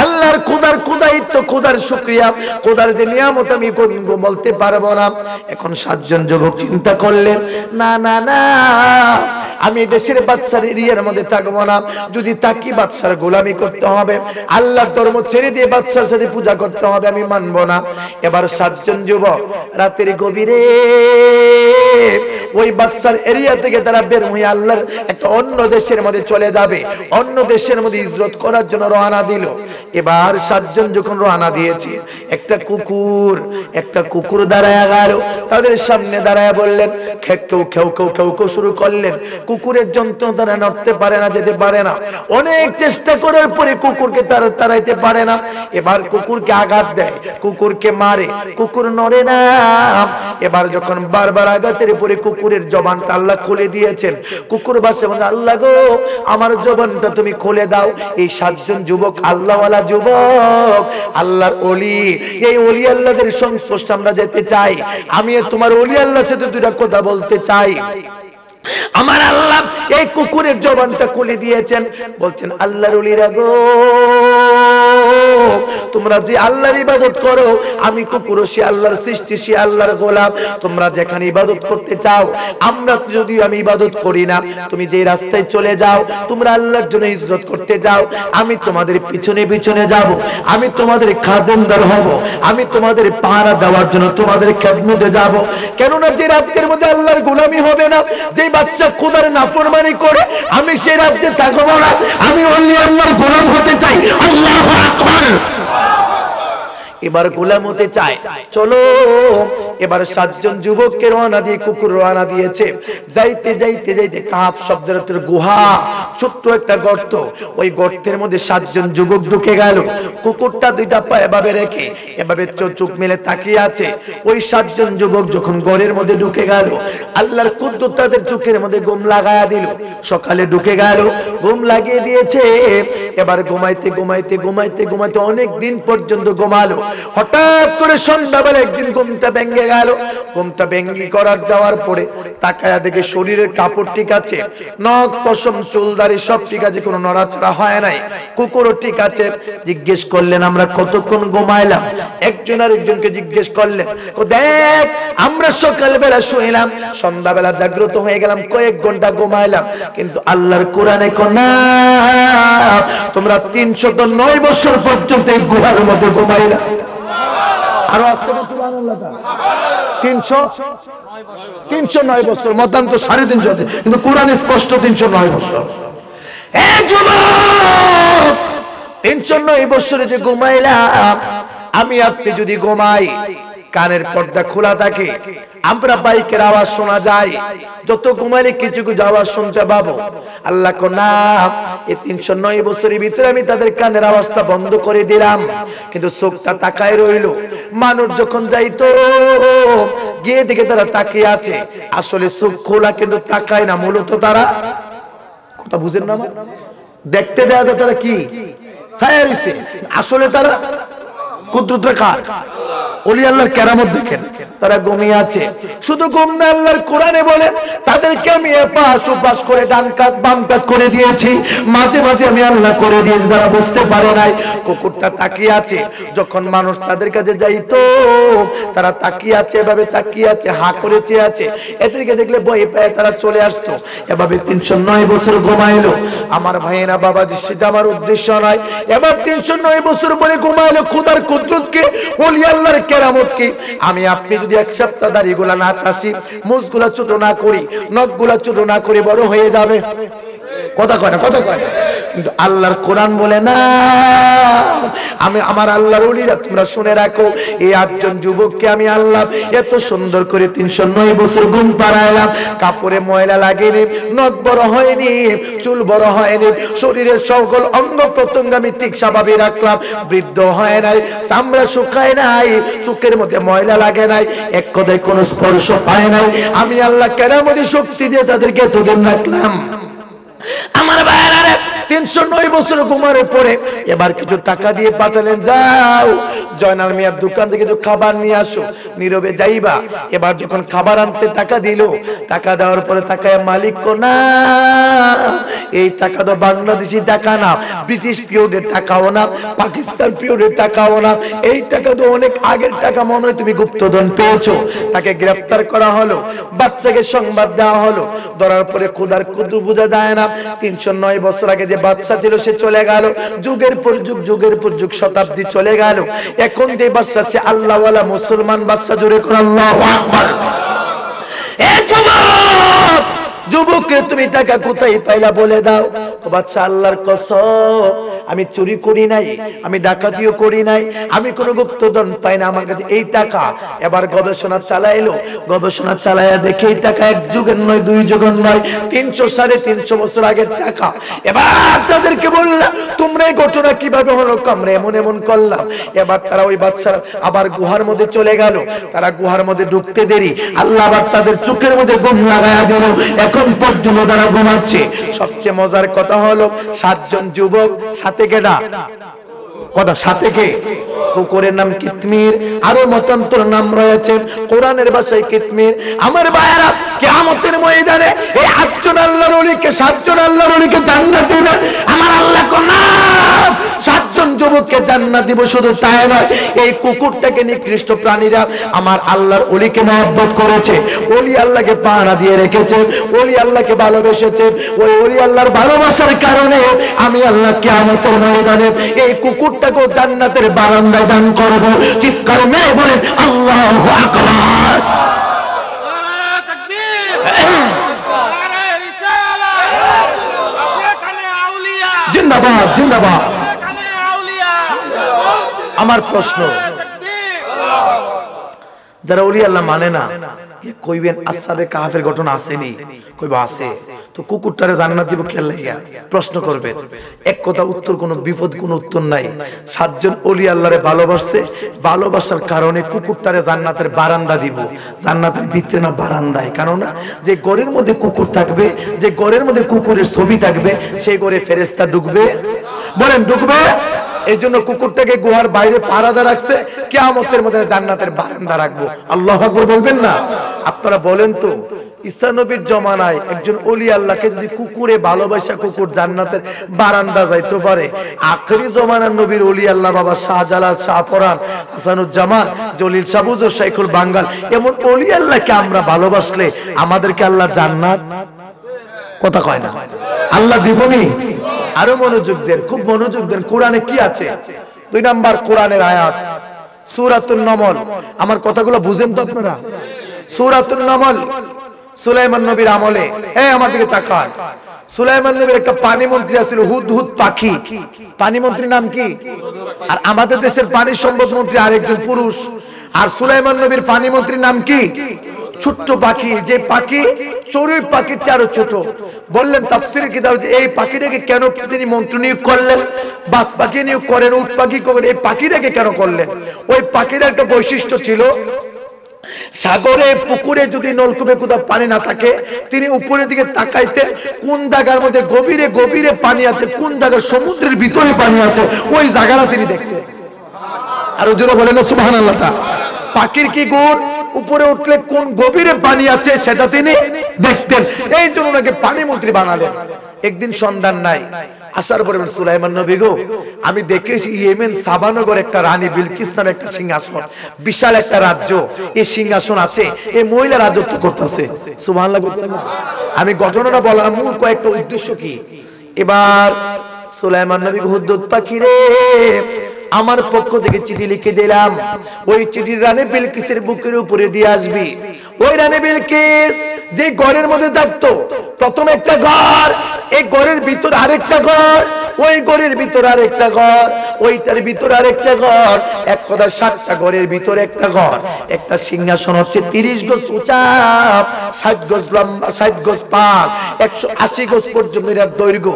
আল্লাহর খোদার খোদাইত্ব, খোদার শুকরিয়া, খোদার যে নিয়ামত আমি বলতে পারবো না। এখন 7 জন যুবক চিন্তা করলেন, না না না, আমি দেশের বাচ্চার এরিয়ার মধ্যে থাকবো না। যদি থাকি বাচ্চার গোলামি করতে হবে, আল্লাহর ধর্ম ছেড়ে দিয়ে বাচ্চার সাথে পূজা করতে হবে, আমি মানবো না। এবার 7 জন যুবক রাতের গভীরে ওই বাচ্চার এরিয়া থেকে তারা বের হয়ে আল্লাহর একটা অন্য দেশের মধ্যে চলে যাবে, অন্য দেশের মধ্যে হিজরত করার জন্য রওনা দিল। এবার 7 জন যখন রওনা দিয়েছে, একটা কুকুর দাঁড়ায় গেল, তাদের সামনে দাঁড়ায় বললেন, খেউ খেউ খেউ খেউ খেউ শুরু করলেন। কুকুরের যন্ত্রণা তারা নড়তে পারে না, যেতে পারে না, অনেক চেষ্টা করার পরে কুকুরকে তারা তাড়াইতে পারে না। এবার কুকুরকে আঘাত দেয়, কুকুরকে মারে, কুকুর নড়ে না। এবার যখন বারবার আঘাতের পরে কুকুরের জবানটা আল্লাহ খুলে দিয়েছেন, কুকুর বাসে বলে, আল্লাহ গো আমার জবানটা তুমি খুলে দাও। এই 7 জন যুবক আল্লাহওয়ালা যুবক, আল্লাহর ওলি। এই ওলি আল্লাহদের সংস্পর্শে আমরা যেতে চাই। আমি তোমার ওলি আল্লাহর সাথে 2টা কথা বলতে চাই। আমার আল্লাহ এই কুকুরের জবানটা খুলে দিয়েছেন। বলছেন, আল্লাহর ওলিরা গো, তোমরা যে আল্লাহর ইবাদত করো, আমি কুকুরও সে আল্লাহর সৃষ্টি, সে আল্লাহর গোলাম। তোমরা যেখানে ইবাদত করতে চাও, আমরা যদি আমি ইবাদত করি না, তুমি যে রাস্তায় চলে যাও, তোমরা আল্লাহর জন্য হিজরত করতে যাও, আমি তোমাদের পিছনে পিছনে যাব, আমি তোমাদের খাদেমদার হব, আমি তোমাদের পাহারা দেওয়ার জন্য তোমাদের খেদমতে যাব। কেননা যে রাজ্যের মধ্যে আল্লাহর গোলামি হবে না, যে বাদশা খোদার নাফরমানি করে, আমি সেই রাজ্যে থাকবো না। আমি ওলি আল্লাহর গোলাম হতে চাই। আল্লাহু আকবার। এবার গোলাম হতে চায়। চলো এবার 7 জন যুবককে রওনা দিয়ে কুকুর রওনা দিয়েছে। যাইতে যাইতে যাইতে কাহাফ শব্দের অর্থ গুহা, ছোট্ট একটা গর্ত। ওই গর্তের মধ্যে 7 জন যুবক ঢুকে গেল। কুকুরটা 2টা পা এভাবে রেখে এভাবে চোখ মেলে তাকিয়ে আছে। ওই 7 জন যুবক যখন ঘরের মধ্যে ঢুকে গেল, আল্লাহর কুদরত তাদের চোখের মধ্যে ঘুম লাগায়া দিল। সকালে ঢুকে গেল, ঘুম লাগিয়ে দিয়েছে। এবার ঘুমাইতে ঘুমাইতে ঘুমাইতে ঘুমাইতে অনেক দিন পর্যন্ত ঘুমালো। হঠাৎ করে সন্ধ্যাবেলা একদিন ঘুমটা ভেঙে গেল। ঘুমটা ভেঙে করার যাওয়ার পরে তাকায়া দেখে শরীরের কাপড় ঠিক আছে, নখ পশম চুল দাড়ি সব ঠিক আছে, কোনো নড়াচড়া হয় নাই, কুকুরও ঠিক আছে। জিজ্ঞেস করলেন আমরা কতক্ষণ ঘুমাইলাম? একজন আরেকজনকে জিজ্ঞেস করলেন, দেখ আমরা সকালবেলা শুইলাম, সন্ধ্যাবেলা জাগ্রত হয়ে গেলাম, কয়েক ঘন্টা ঘুমাইলাম, কিন্তু আল্লাহর কোরআনে কোনা তোমরা 309 বছর পর্যন্ত এই গুহার মধ্যে ঘুমাইলাম। আরো আস্তে আস্তে সুবহানাল্লাহ। 309 বছর, মতান্ত 350, কিন্তু কোরআনে স্পষ্ট 309 বছর। 309 বছরে যে ঘুমাইলাম, আমি আপনি যদি ঘুমাই, কানের পর্দা খোলা থাকে, আমরা বাইকের আওয়াজ শোনা যায়, যত ঘুমাইলে কিছু কিছু আওয়াজ শুনতে পাবো। আল্লাহ কো না, এই 309 বছরের ভিতরে আমি তাদের কানের আওয়াজটা বন্ধ করে দিলাম, কিন্তু চোখটা তাকায় রইল। মানুষ যখন যাইতো গিয়ে দেখে তারা তাকিয়ে আছে, আসলে চোখ খোলা কিন্তু তাকায় না, মূলত তারা কথা বুঝেন না, দেখতে দেয়া যায় তারা কি ছায়া রইছে, আসলে তারা কুদরতের কাজ, ওলি আল্লাহর কেরামত দেখেন। তারা ঘুমিয়ে আছে, শুধু ঘুম না, আল্লাহর কোরআনে বলে তাদেরকে আমি এপাশ ওপাশ করে ডান কাত বাম কাত করে দিয়েছি, মাঝে মাঝে আমি আল্লাহ করে দিয়েছি, তারা বুঝতে পারে নাই। কুকুরটা তাকিয়ে আছে, যখন মানুষ তাদের কাছে যাইতো তারা তাকিয়ে আছে, এভাবে তাকিয়ে আছে, হা করে চেয়ে আছে, এদেরকে দেখলে ভয় পায় তারা চলে আসতো। এভাবে 309 বছর ঘুমাইলো। আমার ভাইয়েরা বাবাজি, সেটা আমার উদ্দেশ্য নয়। এবার 309 বছর পরে ঘুমাইলো, খোদার কুদরতকে, ওলি আল্লাহর কেরামতকে। আমি আপনি যদি এক সপ্তাহ দাড়িগুলা না চাষি, মুছগুলা ছোট না করি, নখগুলা ছোট না করি, বড় হয়ে যাবে। কথা কয় না, কথা কয় না। কিন্তু আল্লাহর কোরআন বলে না, আমি আমার আল্লাহর ওলিরা, তোমরা শুনে রাখো, এই 8 জন যুবককে আমি আল্লাহ এত সুন্দর করে 309 বছর ঘুম পাড়াইলাম, কাপড়ে ময়লা লাগেনি, নখ বড় হয়নি, চুল বড় হয়নি, শরীরের সকল অঙ্গ প্রত্যঙ্গ আমি ঠিক স্বাভাবিক রাখলাম, বৃদ্ধ হয় নাই, চামড়া শুকায় নাই, চোখের মধ্যে ময়লা লাগে নাই, এক কথায় কোনো স্পর্শ পায় নাই। আমি আল্লাহ কেরামতি শক্তি দিয়ে তাদেরকে তোকে রাখলাম। আমার ভাইরা 309 বছর ঘুমানোর পরে এবার কিছু টাকা দিয়ে পাঠালেন, যাও জয়নাল মিয়ার দোকান থেকে কিছু খাবার নিয়ে আসো। নীরবে যাইবা। এবার যখন খাবার আনতে টাকা দিল, টাকা দেওয়ার পরে তাকায় মালিক কো না, এই টাকা তো বাংলাদেশি টাকা না, ব্রিটিশ পিরিয়ডের টাকাও না, পাকিস্তান পিরিয়ডের টাকাও না, এই টাকা তো অনেক আগের টাকা, মনে হয় তুমি গুপ্তধন পেয়েছো। তাকে গ্রেফতার করা হলো, বাচ্চাকে সংবাদ দেওয়া হলো, ধরার পরে খোদার কুদরত বোঝা যায় না। 309 বছর আগে যে বাদশা ছিল সে চলে গেল, যুগের পর যুগ, যুগের পর যুগ, শতাব্দী চলে গেল। এখন যে বাদশা, সে আল্লাহওয়ালা মুসলমান বাদশা। জোরে করে আল্লাহু আকবার। এ যুবক, যুবককে তুমি টাকা কোথায় পাইলা বলে দাও। বাদশা আল্লাহর কসম, আমি চুরি করি নাই, আমি ডাকাতিও করি নাই, আমি কোনো গুপ্তধন পাই না, আমার কাছে এই টাকা। এবার গবেষণা চালাইলো, গবেষণা চালাইয়া দেখে এই টাকা 1 যুগের নয়, 2 যুগের নয়, 300 350 বছর আগের টাকা। এবার তাদেরকে বললাম, তোমরা এই ঘটনা কিভাবে হলো? আমরা এমন এমন করলাম। এবার তারা ওই বাদশা আবার গুহার মধ্যে চলে গেল। তারা গুহার মধ্যে ঢুকতে দেরি, আল্লাহ আবার তাদের চোখের মধ্যে ঘুম লাগায়া দিল। এখন পর্যন্ত তারা ঘুমাচ্ছে। সবচেয়ে মজার কথা হলো, 7 জন যুবক, সাথে কেডা? কথা সাথে কে? কুকুরের নাম কিতমির, আরো মতান্তর নাম রয়েছে, কোরআনের ভাষায় কিতমির। আমার ভাইয়েরা, কিয়ামতের ময়দানে এই 8 জন আল্লাহর ওলিকে, 7 জন আল্লাহর ওলিকে জান্নাত দিবেন। আমার আল্লাহ কোন 7 জন যুবককে জান্নাত দিব। শুধু তাই নয়, এই কুকুরটাকে নিকৃষ্ট প্রাণীরা আমার আল্লাহর ওলিকে মহব্বত করেছে, ওলি আল্লাহকে পাহারা দিয়ে রেখেছে, ওলি আল্লাহকে ভালোবেসেছে। ওই ওলি আল্লাহর ভালোবাসার কারণে আমি আল্লাহ কিয়ামতের ময়দানে এই কুকুরটাকে জান্নাতের বারান্দায় দান করব। চিৎকার মেরে বলেন আল্লাহু আকবার। জিন্দাবাদ, জিন্দাবাদ। আমার প্রশ্ন, যারা ওলি আল্লাহ মানে না, কইবেন আসহাবে কাহাফের ঘটনা আসেনি? কইবা আছে, তো কুকুরটারে জান্নাত দিব কে লাগিয়া? প্রশ্ন করবেন। এক কথা উত্তর, কোনো বিপদ, কোনো উত্তর নাই। 7 জন ওলি আল্লাহরে ভালোবাসছে, ভালোবাসার কারণে কুকুরটারে জান্নাতের বারান্দা দিব। জান্নাতের ভিতরে না, বারান্দায়। কারণ না, যে ঘরের মধ্যে কুকুর থাকবে, যে ঘরের মধ্যে কুকুরের ছবি থাকবে, সেই ঘরে ফেরেশতা ঢুকবে বলেন ঢুকবে? এই জন্য কুকুরটাকে গুহার বাইরে পাহারাদা রাখছে, কিয়ামতের মধ্যে জান্নাতের বারান্দা রাখবো। আল্লাহু আকবার বলবেন না? আপনারা বলেন তো, ঈসা নবীর জমানায় একজন ওলি আল্লাহকে যদি কুকুরে ভালোবাসা কুকুর জান্নাতের বারান্দা যাইতে পারে, আখেরি জমানার নবীর ওলি আল্লাহ বাবা শাহজালাল, শাহপরান, হাসানুজ্জামান, জলিল শাহ হুজুর, শাইখুল বাঙ্গাল, এমন ওলি আল্লাহকে আমরা ভালোবাসলে আমাদেরকে আল্লাহ জান্নাত কথা কয় না আল্লাহ দিবনি? আরো মনোযোগ দেন, খুব মনোযোগ দেন। কোরআনে কি আছে? 2 নাম্বার কোরআনের আয়াত সূরাতুন নমল। আমার কথাগুলো বুঝেন তো আপনারা? সূরাতুন নমল, সুলাইমান নবীর আমলে। আমার দিকে তাকান। সুলাইমান নবীর একটা পানি মন্ত্রী ছিল, হুদহুদ পাখি। পানি মন্ত্রীর নাম কি? আর আমাদের দেশের পানি সম্পদ মন্ত্রী আরেকজন পুরুষ। আর সুলাইমান নবীর পানি মন্ত্রীর নাম কি? ছোট্ট পাখি, যে পাখি চড়ুই পাখির চেয়ে ছোট। বললেন তাফসীরের কিতাবে যে এই পাখিটাকে কেন তিনি মন্ত্রী নিয়োগ করলেন? বাস পাখি নিয়োগ করেন, উট পাখি করেন, এই পাখিটাকে কেন করলেন? ওই পাখির একটা বৈশিষ্ট্য ছিল, সাগরে পুকুরে যদি নলকূপে কোথাও পানি না থাকে, তিনি উপরের দিকে তাকাইতে কোন জায়গার মধ্যে গভীরে গভীরে পানি আছে, কোন জায়গার সমুদ্রের ভিতরে পানি আছে, ওই জায়গাটা তিনি দেখতেন। আর ওজোরা বলেন না সুবহানাল্লাহ। পাখির কি গুণ? উপরে উঠলে কোন গভীরে পানি আছে সেটা তিনি দেখতেন। এই জন্য ওনাকে পানি মন্ত্রী বানালেন। একদিন সন্ধান নাই, আসার পরে সুলাইমান নবী গো, আমি দেখেছি ইয়েমেন সাবানগর একটা রানী বিলকিস নামে একটা সিংহাসন, বিশাল একটা রাজ্য, এই সিংহাসন আছে, এই মহিলা রাজত্ব করতেছে। সুবহানাল্লাহ। আমি ঘটনাটা বললাম, মূল কয়েকটা উদ্দেশ্য কি। এবার সুলাইমান নবী হুদহুদ পাখি রে, আমার পক্ষ থেকে চিঠি লিখে দিলাম, ওই চিঠি রানী বিলকিসের বুকের উপরে দিয়ে আসবি। ওই রানী বিলকিস যে ঘরের মধ্যে থাকতো, প্রথম একটা ঘর, এই ঘরের ভিতর আরেকটা ঘর, ওই ঘরের ভিতর আরেকটা ঘর, ওইটার ভিতর আরেকটা ঘর, এক কথা 7টা ঘরের ভিতর একটা ঘর। একটা সিংহাসন হচ্ছে 30 গজ উঁচা, 60 গজ লম্বা, 60 গজ পাক, 180 গজ পর্যন্ত এর দৈর্ঘ্য।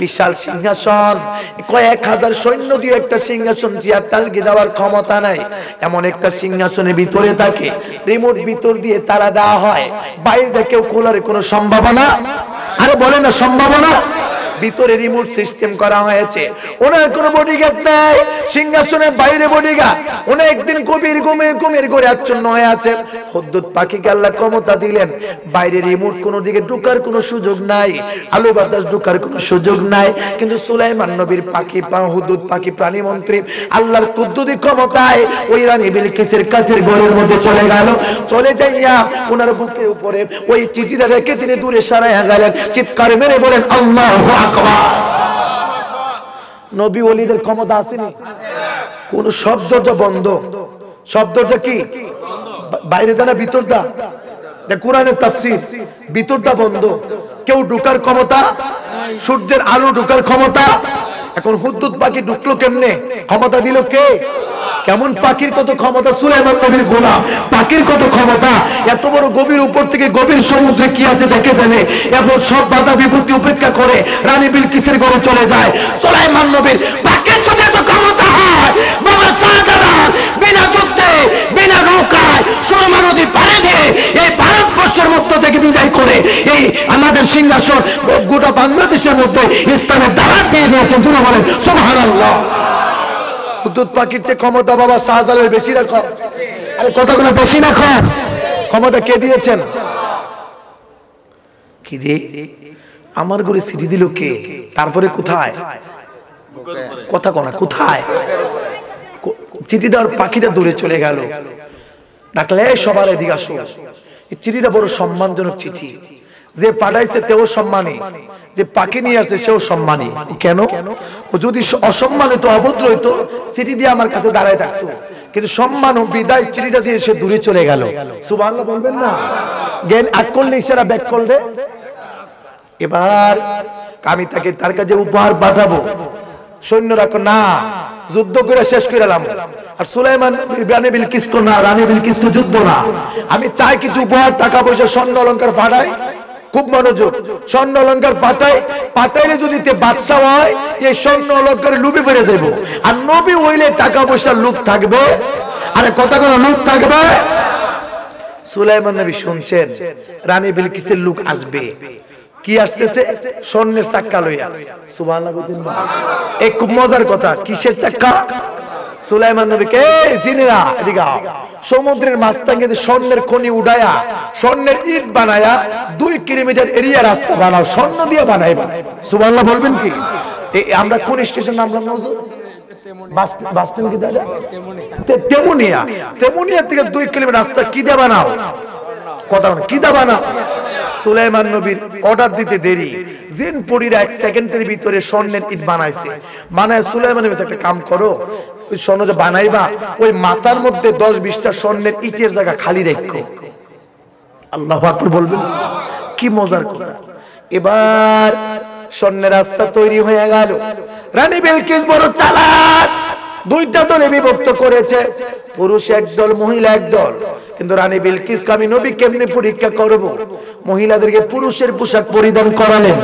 বিশাল সিংহাসন, কয়েক হাজার সৈন্য দিয়ে একটা সিংহাসন চেয়ার টালকে দেওয়ার ক্ষমতা নাই, এমন একটা সিংহাসনের ভিতরে থাকে। রিমোট ভিতর দিয়ে তালা দেওয়া হয়, বাইরে কেউ খোলার কোনো সম্ভাবনা, আরে বলে না সম্ভাবনা, ভিতরে রিমোট সিস্টেম করা হয়েছে। ওনার কোনো বডিগার্ড নাই, সিংহাসনের বাইরে বডিগার্ড। উনি একদিন কবির ঘুমের ঘরে আচ্ছন্ন হয়ে আছে। হুদহুদ পাখিকে আল্লাহ ক্ষমতা দিলেন, বাইরে রিমোট কোনো দিকে ঢোকার কোনো সুযোগ নাই, আলো বাতাস ঢোকার কোনো সুযোগ নাই। কিন্তু সুলাইমান নবীর পাখি, হুদহুদ পাখি প্রাণী মন্ত্রী আল্লাহর কুদরতি ক্ষমতায় ওই রানী বিলকিসের কাছের ঘরের মধ্যে চলে গেল। চলে যাইয়া ওনার বুকের উপরে ওই চিঠিটা রেখে তিনি দূরে সরাইয়া গেলেন। চিৎকার মেরে বলেন আল্লাহু আকবার। নবী ওলিদের ক্ষমতা আসেনি, কোন সব দরজা বন্ধ। সব দরজা কি? বাইরে দা না ভিতর দা? কোরআনের তাফসীর, ভিতরটা বন্ধ, কেউ ঢোকার ক্ষমতা, সূর্যের আলো ঢোকার ক্ষমতা। এখন হুদহুদ পাখি ঢুকলো কেমনে? ক্ষমতা দিল কে? কেমন পাখির কত ক্ষমতা? সুলাইমান নবীর গোলাম, পাখির কত ক্ষমতা! এত বড় গভীর উপর থেকে গভীর সমুদ্রে কি আছে দেখে ফেলে, এবং সব বাধা বিপত্তি উপেক্ষা করে রানী বিলকিসের ঘরে চলে যায়। সুলাইমান নবীর পাখির সাথে এত ক্ষমতা হয়, বাবা শাহজালাল বিনা যুদ্ধে, বিনা নৌকায় সুরমা নদী পাড়ে দিয়ে এই ভারতবর্ষের মধ্য থেকে বিদায় করে এই আমাদের সিংহাসন গোটা বাংলাদেশের মধ্যে ইসলামের দাওয়াত দিয়ে দিয়েছেন। তোমরা বলেন সুবহানাল্লাহ। হুদহুদ পাখির চেয়ে ক্ষমতা বাবা শাহজালালের বেশি না কম? আরে কতগুলো বেশি না কম? ক্ষমতা কে দিয়েছেন? কি রে, আমার ঘরে সিটি দিল কে? তারপরে কোথায়? কথা কনা কোথায়? চিঠি দেওয়ার পাখিটা দূরে চলে গেল। ডাকলে সবার এদিকে আসো। এই চিঠিটা বড় সম্মানজনক চিঠি। যে পাঠাইছে তেও সম্মানী, যে পাখি নিয়ে আসছে সেও সম্মানী। কেন? যদি অসম্মানিত অভদ্র হইতো চিঠি দিয়ে আমার কাছে দাঁড়ায় থাকতো, কিন্তু সম্মান ও বিদায় চিঠিটা দিয়ে সে দূরে চলে গেল। সুবহানাল্লাহ বলবেন না? জ্ঞান আট করলে ইশারা ব্যাক করলে। এবার আমি তাকে তার কাছে উপহার পাঠাবো। সৈন্যরা না, যুদ্ধ করে শেষ করে এলাম। আর সুলাইমান রানী বিলকিস তো না, রানী বিলকিস তো যুদ্ধ না। আমি চাই কিছু উপহার, টাকা পয়সা, স্বর্ণ অলংকার পাঠাই। খুব মনোযোগ, স্বর্ণ অলংকার পাঠাইলে যদি বাদশা হয়, এই স্বর্ণ অলংকারে লুপে ফিরে যাব। আর নবী হইলে টাকা পয়সার লুপ থাকবে, আরে কথা কোনো লুপ থাকবে। সুলাইমান নবী শুনছেন রানী বিলকিসের লোক আসবে, কি আসতেছে? স্বর্ণের চাক্কা লইয়া। সুবহানাল্লাহ বলেন না? এই খুব মজার কথা। কিসের চাক্কা? সুলাইমান নবীকে জিনেরা এদিকে আও, সমুদ্রের মাঝখানে স্বর্ণের খনি উড়ায়া স্বর্ণের ইট বানায়া 2 কিলোমিটার এরিয়া রাস্তা বানাও, স্বর্ণ দিয়ে বানাইবা। সুবহানাল্লাহ বলবেন কি? আমরা কোন স্টেশন নামলাম হুজুর? বাস স্ট্যান্ড কি দাদা? তেমুনিয়া। তেমুনিয়া থেকে 2 কিলোমিটার রাস্তা কি দিয়ে বানাও? কথা বলেন, কি দিয়ে বানাও? সুলাইমান নবীর অর্ডার দিতে দেরি, জিন পরীরা 1 সেকেন্ডের ভিতরে স্বর্ণের ইট বানাইছে। বানায় সুলাইমান নবী একটা কাম করো, ওই স্বর্ণ যে বানাইবা ওই মাথার মধ্যে 10-20টা স্বর্ণের ইটের জায়গা খালি রাখো। আল্লাহু আকবার বলবেন। কি মজার কথা। এবার স্বর্ণের রাস্তা তৈরি হয়ে গেল। রানী বিলকিস বড় চালাক, 2টা দলে বিভক্ত করেছে, পুরুষ একদল, মহিলা একদল। কিন্তু রানী বিলকিসকে আমি নবী কেমনে পরীক্ষা করব? মহিলাদেরকে পুরুষের পোশাক পরিধান করালেন,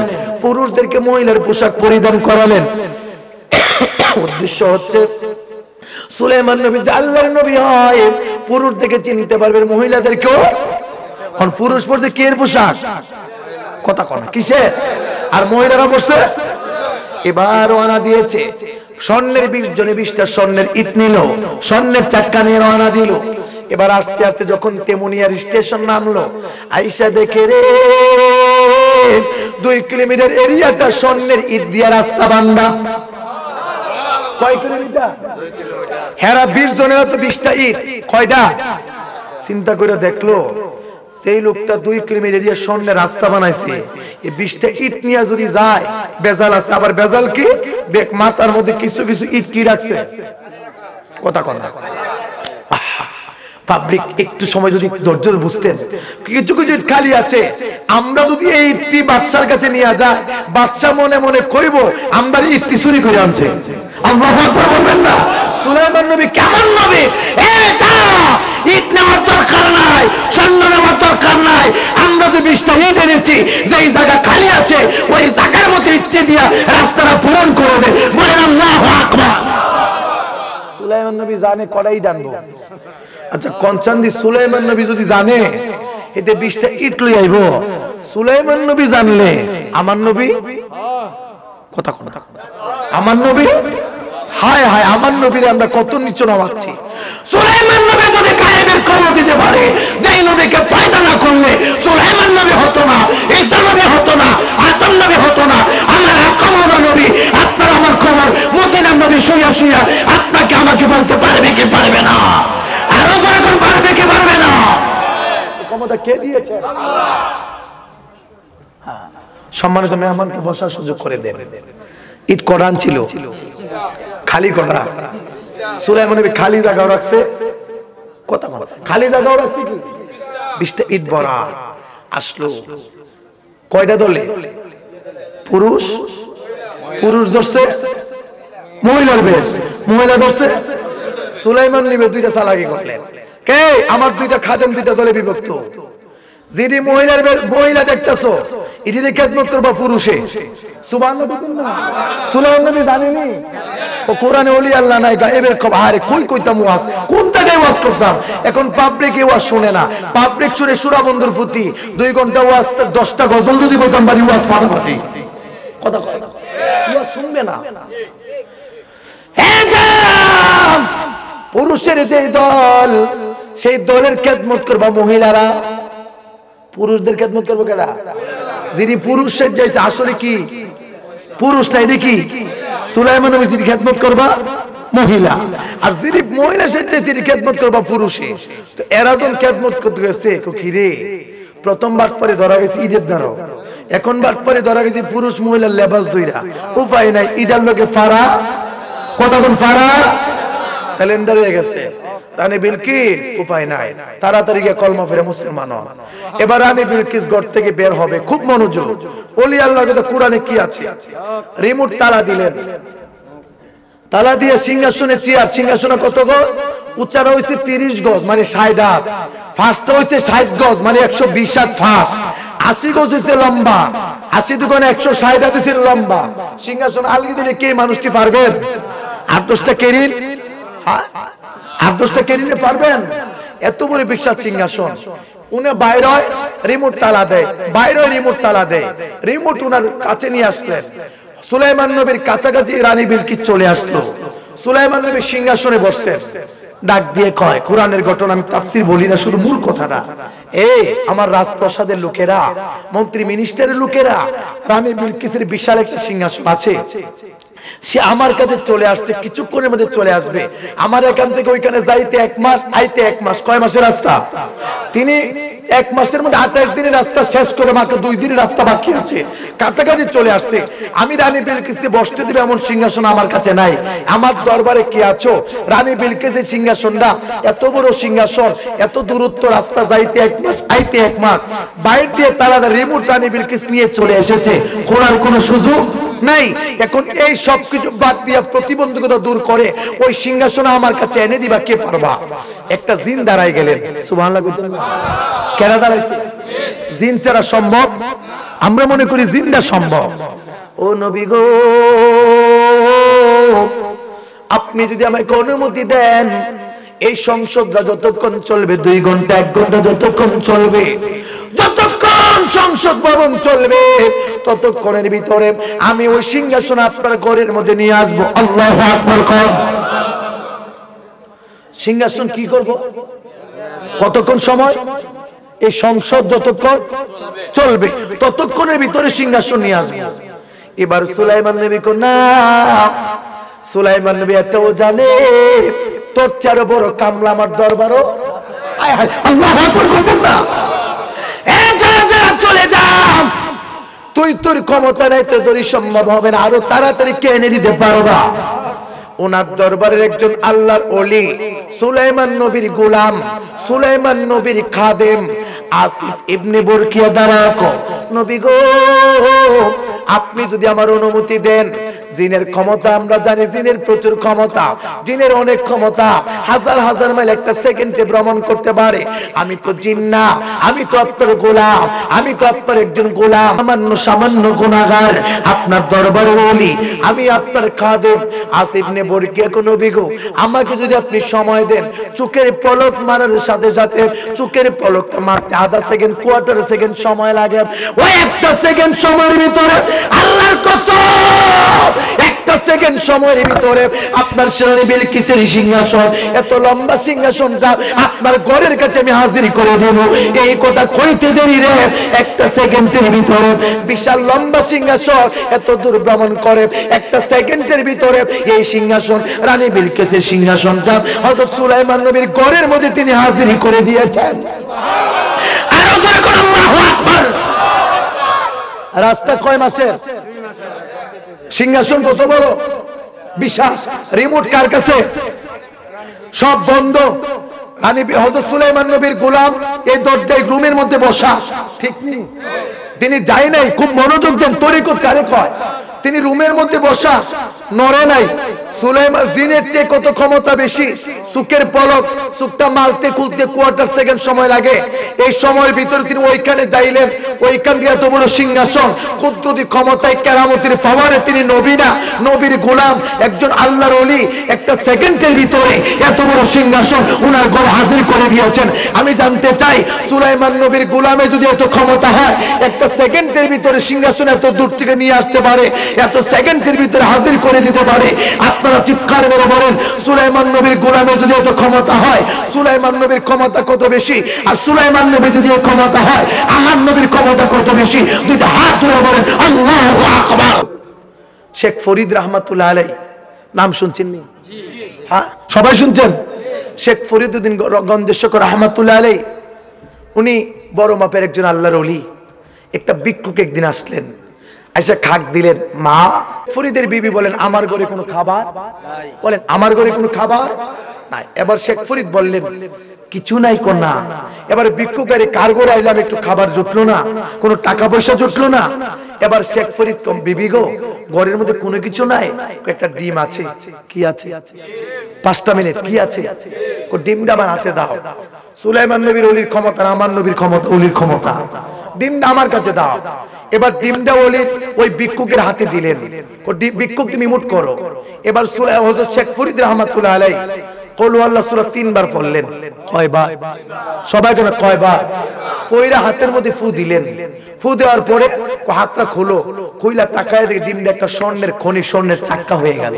পুরুষদেরকে মহিলার পোশাক পরিধান করালেন। উদ্দেশ্য হচ্ছে সুলাইমান নবী আল্লাহর নবী হয়, পুরুষ দেখে চিনতে পারবেন, মহিলাদেরকেও। আর পুরুষ পরতে কি এর পোশাক? কথা কনা কিসের? আর মহিলারা পরছে। এবার রওনা দিয়েছে, স্বর্ণের 20টা স্বর্ণের ইট নিল, স্বর্ণের চাক্কা নিয়ে রওনা দিল। এবার আস্তে আস্তে যখন তেমুনিয়ার স্টেশন নামলো, আয়েশা দেখে রে 2 কিলোমিটার এরিয়াটা স্বর্ণের ইট দিয়া রাস্তা বান্ধা। কয় কিলোমিটার? হেরা 20 জনেরা তো 20টা ইট, কয়টা? চিন্তা করে দেখলো সেই লোকটা 2 কিলোমিটার এরিয়া স্বর্ণের রাস্তা বানাইছে, এই 20টা ইট নিয়ে যদি যায় বেজাল আছে। আবার বেজাল কি? দেখ মাথার মধ্যে কিছু কিছু ইট কি রাখছে। কথা কথা পাবলিক একটু সময় যদি ধৈর্য বুঝতেন, কিছু কিছু ইট খালি আছে। আমরা যদি এই ইটটি বাদশার কাছে নিয়ে যাই, বাদশা মনে মনে কইব আমরা ইটটি চুরি করে আনছে। আল্লাহু আকবার বলবেন না? সুলাইমান নবী কেমন নবী? যা ইট নেওয়ার দরকার নাই, স্বর্ণ নেওয়ার দরকার নাই, আমরা যে 20টা ইট এনেছি, যেই জায়গা খালি আছে ওই জায়গার মধ্যে ইটটি দিয়া রাস্তাটা পূরণ করে দে। বলেন আল্লাহু আকবার। সুলাইমান নবী জানে কড়াই ডানবো। আচ্ছা কনচান্দি সুলাইমান নবী যদি জানে এতে 20টা ইট লই আইব, সুলাইমান নবী জানলে আমার নবী কথা কথা আমার নবী, হায় হায় আমার নবীরে আমরা কত নিচু নামাচ্ছি। সুলাইমান নবী যদি গায়েবের খবর দিতে পারে, যেই নবীকে পয়দা না করলে সুলাইমান নবী হতো না, ঈসা নবী হতো না, আদম নবী হতো না। আমার আকমর নবী, আপনার আমার খবর মদিনার নবী শুইয়া শুইয়া আপনাকে আমাকে বলতে পারবে কি পারবে না? আরো যখন পারবে কি পারবে না? ক্ষমতা কে দিয়েছে? সম্মানিত মেহমানকে বসার সুযোগ করে দেন। ইট কড়ান ছিল, খালি কড়া। সুলাইমান নবী খালি জায়গাও রাখছে, কথা খালি জায়গাও রাখছে কি 20টা ইট ভরা। আসলো কয়টা দলে? পুরুষ, পুরুষ ধরছে, মহিলার বেশ, মহিলা ধরছে। সুলাইমান নবী 2টা চালাকি করলেন। কে? আমার 2টা খাদেম 2টা দলে বিভক্ত। যিনি মহিলার মহিলা দেখতেছো ইদিকে খেদমত করবা পুরুষে। সুবহানাল্লাহ বলেন না? সুলাইমান নবী জানেনি ও কোরআনে ওলি আল্লাহ নাই, গায়েবের খবর। আরে কই কইতাম ওয়াজ, কোন জায়গায় ওয়াজ করতাম। এখন পাবলিক ওয়াজ শুনে না, পাবলিক শুনে সূরা বন্ধুর ফুটি। 2 ঘন্টা ওয়াজ 10টা গজল যদি বলতাম বাড়ি ওয়াজ ফাটাফাটি। কথা কথা ওয়াজ শুনবে না। পুরুষের যে দল, সেই দলের খেদমত করবা মহিলারা। পুরুষদের খেদমত করবো কেডা? যিনি পুরুষের যাইছে আসলে কি পুরুষ নাই নাকি? সুলাইমান নবী যিনি খেদমত করবা মহিলা, আর যিনি মহিলা সেজে যিনি খেদমত করবা পুরুষে। তো এরা যখন খেদমত করতে গেছে কি রে, প্রথমবার পরে ধরা গেছে ঈদের দ্বারা, এখন বার পরে ধরা গেছে পুরুষ মহিলার লেবাস দুইরা। উপায় নাই, ঈদের লোকে ফাড়া, কতক্ষণ ফাড়া সিলিন্ডার হয়ে গেছে। রানী বিলকিস উপায় নাই, তাড়াতাড়ি গিয়ে কলমা ফিরে মুসলমান হন। এবার রানী বিলকিস ঘর থেকে বের হবে, খুব মনোযোগ। ওলি আল্লাহ কোরআনে কি আছে? রিমোট তালা দিলেন, তালা দিয়ে সিংহাসনে চেয়ার, সিংহাসনে কত গজ? উচ্চারা হয়েছে 30 গজ মানে 60 হাত, ফাঁসটা হয়েছে 60 গজ মানে 120 হাত ফাঁস, 80 গজ হয়েছে লম্বা, 80 দুগুণে 160 হাত হয়েছে লম্বা। সিংহাসন আলগি দিলে কে মানুষটি পারবেন? 8-10টা কেরিন, 8-10টা কেরিনে পারবেন? এত বড় বিশাল সিংহাসন। উনি বাইরে হয়, রিমোট তালা দেয়, বাইরে রিমোট তালা দেয়, রিমোট উনার কাছে নিয়ে আসলেন। সুলাইমান নবীর কাছাকাছি রানী বিলকিস চলে আসলো। সুলাইমান নবী সিংহাসনে বসছেন, ডাক দিয়ে কয়, কোরআনের ঘটনা, আমি তাফসীর বলি না, শুধু মূল কথাটা, এই আমার রাজপ্রাসাদের লোকেরা, মন্ত্রী মিনিস্টারের লোকেরা, রানী বিলকিসের বিশাল একটা সিংহাসন আছে, সে আমার কাছে চলে আসছে, কিছুক্ষণের মধ্যে চলে আসবে। আমার এখান থেকে ওইখানে যাইতে 1 মাস, আইতে 1 মাস, কয় মাসের রাস্তা? তিনি 1 মাসের মধ্যে 28 দিনের রাস্তা শেষ করে মাত্র 2 দিনের রাস্তা বাকি আছে, কাছাকাছি চলে আসছে। আমি রানী বিলকিসকে বসতে দিবে এমন সিংহাসন আমার কাছে নাই। আমার দরবারে কি আছো? রানী বিলকিসের সিংহাসনটা এত বড় সিংহাসন, এত দূরত্ব রাস্তা, যাইতে 1 মাস, আইতে 1 মাস, বাইরে দিয়ে তালাদা রিমোট রানী বিলকিস নিয়ে চলে এসেছে, খোলার কোনো সুযোগ নাই। এখন এই সব কিছু বাদ দিয়া প্রতিবন্ধকতা দূর করে ওই সিংহাসন আমার কাছে এনে দিবা, কে পারবা? একটা জিন দাঁড়াই গেলেন, সুবহানাল্লাহ। কেরা দাঁড়াইছে? জিন ছাড়া সম্ভব? আমরা মনে করি জিনটা সম্ভব। ও নবী গো, আপনি যদি আমাকে অনুমতি দেন, এই সংসদটা যতক্ষণ চলবে, 2 ঘন্টা 1 ঘন্টা যতক্ষণ চলবে, যতক্ষণ সংসদ ভবন চলবে, ততক্ষণের ভিতরে আমি ওই সিংহাসন আপনার ঘরের মধ্যে নিয়ে আসবো। আল্লাহু আকবার। সিংহাসন কি করব? কতক্ষণ সময়? এই সংসদ যতক্ষণ চলবে ততক্ষণের ভিতরে সিংহাসন নিয়ে আসবো। এবার সুলাইমান নবী কো না, সুলাইমান নবী এটাও জানে তোর চেয়ে বড় কামলা আমার দরবারও। আল্লাহু আকবার করবেন না? চলে যা, তুই তোর ক্ষমতা নাই, তো তোরই সম্ভব হবে না, আরো তাড়াতাড়ি কে এনে দিতে পারবা? ওনার দরবারের একজন আল্লাহর ওলি, সুলাইমান নবীর গোলাম, সুলাইমান নবীর খাদেম আসিফ ইবনে বরকিয়া দাঁড়াকো, নবী গো, আপনি যদি আমার অনুমতি দেন, জিনের ক্ষমতা আমরা জানি, জিনের প্রচুর ক্ষমতা, জিনের অনেক ক্ষমতা, হাজার হাজার মাইল একটা সেকেন্ডে ভ্রমণ করতে পারে। আমি তো জিন না, আমি তো আপনার গোলাম, আমি তো আপনার একজন গোলাম, সামান্য গুনাহগার, আপনার দরবারের ওলি, আমি আপনার খাদেম আসিফ ইবনে বরকিয়া। কোন নবী গো, আমাকে যদি আপনি সময় দেন, চোখের পলক মারার সাথে সাথে, চোখের পলকটা মারতে আধা সেকেন্ড, কোয়ার্টার সেকেন্ড সময় লাগে, ওই একটা সেকেন্ড সময়ের ভিতরে, আল্লাহর কসম, একটা সেকেন্ড সময়ের ভিতরে আপনার রানী বিলকিসের সিংহাসন, এত লম্বা সিংহাসনটা আপনার ঘরের কাছে আমি হাজির করে দেব। এই কথা কইতে দেরি রে, একটা সেকেন্ডের ভিতরে বিশাল লম্বা সিংহাসন এত দূর ভ্রমণ করে, একটা সেকেন্ডের ভিতরে এই সিংহাসন, রানী বিলকিসের সিংহাসনটা হযরত সুলাইমান নবীর ঘরের মধ্যে তিনি হাজির করে দিয়েছেন। আরো জোরে করে আল্লাহু আকবার। রাস্তা কয় মাসের? সিংহাসন কত বড়, বিশাল। রিমোট কার কাছে? সব বন্ধ। রানী হযরত সুলাইমান নবীর গোলাম এই দরজায় রুমের মধ্যে বসা, ঠিক নেই, তিনি যাই নাই, খুব মনোযোগ দেন, তরিকত কারে কয়, তিনি রুমের মধ্যে বসা, নড়ে নাই। সুলাইমান জিনের চেয়ে কত ক্ষমতা বেশি, চোখের পলক, চোখটা মারতে খুলতে কোয়ার্টার সেকেন্ড সময় লাগে। এই সময়ের ভিতরে তিনি ওইখানে যাইলেন, ওইখান দিয়ে এত বড় সিংহাসন, কুদরতি ক্ষমতায়, কেরামতির পাওয়ারে তিনি নবী না, নবীর গোলাম, একজন আল্লাহর ওলি, একটা সেকেন্ডের ভিতরে এত বড় সিংহাসন উনার ঘরে হাজির করে দিয়েছেন। আমি জানতে চাই, সুলাইমান নবীর গোলামে যদি এত ক্ষমতা হয়, একটা সেকেন্ডের ভিতরে সিংহাসন এত দূর থেকে নিয়ে আসতে পারে, এত সেকেন্ডের ভিতরে হাজির করে দিতে পারে, আপনারা চিৎকার করে বলেন, সুলাইমান নবীর গোলামে যদি এত ক্ষমতা হয়, সুলাইমান নবীর ক্ষমতা কত বেশি? আর সুলাইমান নবী যদি এই ক্ষমতা হয়, আমার নবীর ক্ষমতা কত বেশি? দুইটা হাত তুলে বলেন আল্লাহু আকবার। শেখ ফরিদ রাহমাতুল্লাহ আলাইহি, নাম শুনছেন নি? হ্যাঁ, সবাই শুনছেন? শেখ ফরিদউদ্দিন গন্ধেশ্বর রাহমাতুল্লাহ আলাইহি, উনি বড় মাপের একজন আল্লাহর ওলি। একটা ভিক্ষুক একদিন আসলেন, আইসা খাক দিলেন। মা ফরিদের বিবি বলেন, আমার ঘরে কোনো খাবার নাই। বলেন, আমার ঘরে কোনো খাবার নাই। এবার শেখ ফরিদ বললেন, কিছু নাই কন্যা। এবার ভিক্ষুকের কার ঘরে আইলাম, একটু খাবার জুটলো না, কোনো টাকা পয়সা জুটলো না। এবার শেখ ফরিদ কম, বিবি গো, ঘরের মধ্যে কোনো কিছু নাই? একটা ডিম আছে। কি আছে? 5টা মিনিট। কি আছে? ডিমটা আমার হাতে দাও। সুলাইমান নবীর ওলির ক্ষমতা, আমার নবীর ক্ষমতা, ওলির ক্ষমতা, ডিমটা আমার কাছে দাও। এবার ডিমটা ওলির ওই ভিক্ষুকের হাতে দিলেন, ভিক্ষুক তুমি মুট করো। এবার হযরত শেখ ফরিদ রাহমাতুল্লাহ আলাইহি কুল হুয়াল্লাহ সূরা 3 বার পড়লেন। কয়বার? সবাই কেন কয়বার? পয়রা হাতের মধ্যে ফু দিলেন। ফু দেওয়ার পরে হাতটা খোলো, কইলা তাকায় দেখে ডিমটা একটা স্বর্ণের খনি, স্বর্ণের চাক্কা হয়ে গেল।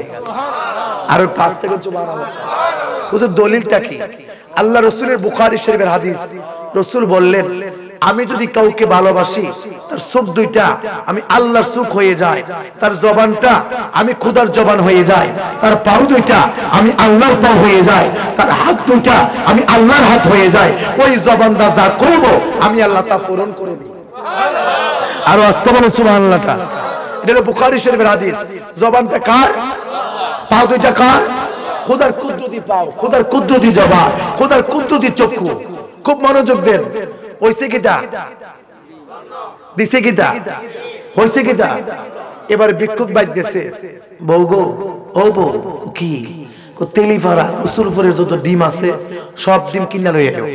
আর কাছ থেকে সুবহানাল্লাহ। হুজুর দলিলটা কি? আল্লাহ রাসূলের বুখারী শরীফের হাদিস। রাসূল বললেন, আমি যদি কাউকে ভালোবাসি, তার চোখ দুইটা আমি আল্লাহর চোখ হয়ে যায়, তার জবানটা আমি খোদার জবান হয়ে যায়, তার পাও দুইটা আমি আল্লাহর পাও হয়ে যায়, তার হাত দুইটা আমি আল্লাহর হাত হয়ে যায়। ওই জবানটা যা করব আমি আল্লাহ তা পূরণ করে দিই। আর আস্তে বলেন সুবহানাল্লাহটা। এটা হলো বুখারী শরীফের হাদিস। জবানটা কার? পাও দুইটা কার? খোদার কুদরতি পাও, খোদার কুদরতি জবান, খোদার কুদরতি চক্ষু। খুব মনোযোগ দেন। হইছে কিটা? দিছে কিটা? হইছে কিটা? এবার বিক্ষোভ বাইতেছে। বউ গো, ও বউ, কি তেলি ফারা রসুলপুরের যত ডিম আছে সব ডিম কিনা লইয়া যাও।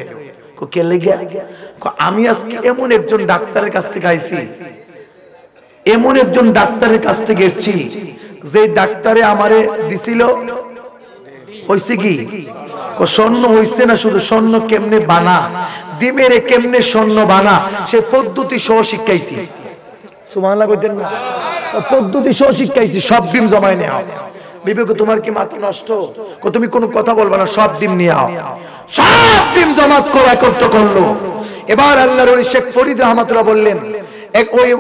কে লেগে? আমি আজকে এমন একজন ডাক্তারের কাছ থেকে আইছি, এমন একজন ডাক্তারের কাছ থেকে এসেছি যে ডাক্তারে আমারে দিছিল হইছে কি স্বর্ণ হইছে না, শুধু স্বর্ণ কেমনে বানা, ডিমের কেমনে স্বর্ণ বানা সে পদ্ধতি সহ শিখাইছি। সুবহানাল্লাহ কইতেন না? পদ্ধতি সহ শিখাইছি। সব ডিম জমায় নাও। বিবেক তোমার কি মাথা নষ্ট? তুমি কোনো কথা বলবা না, সব ডিম নিয়ে আও। সব ডিম জমাত করে একত্র করলো। এবার আল্লাহর ওলি শেখ ফরিদ রহমাতুল্লাহ বললেন,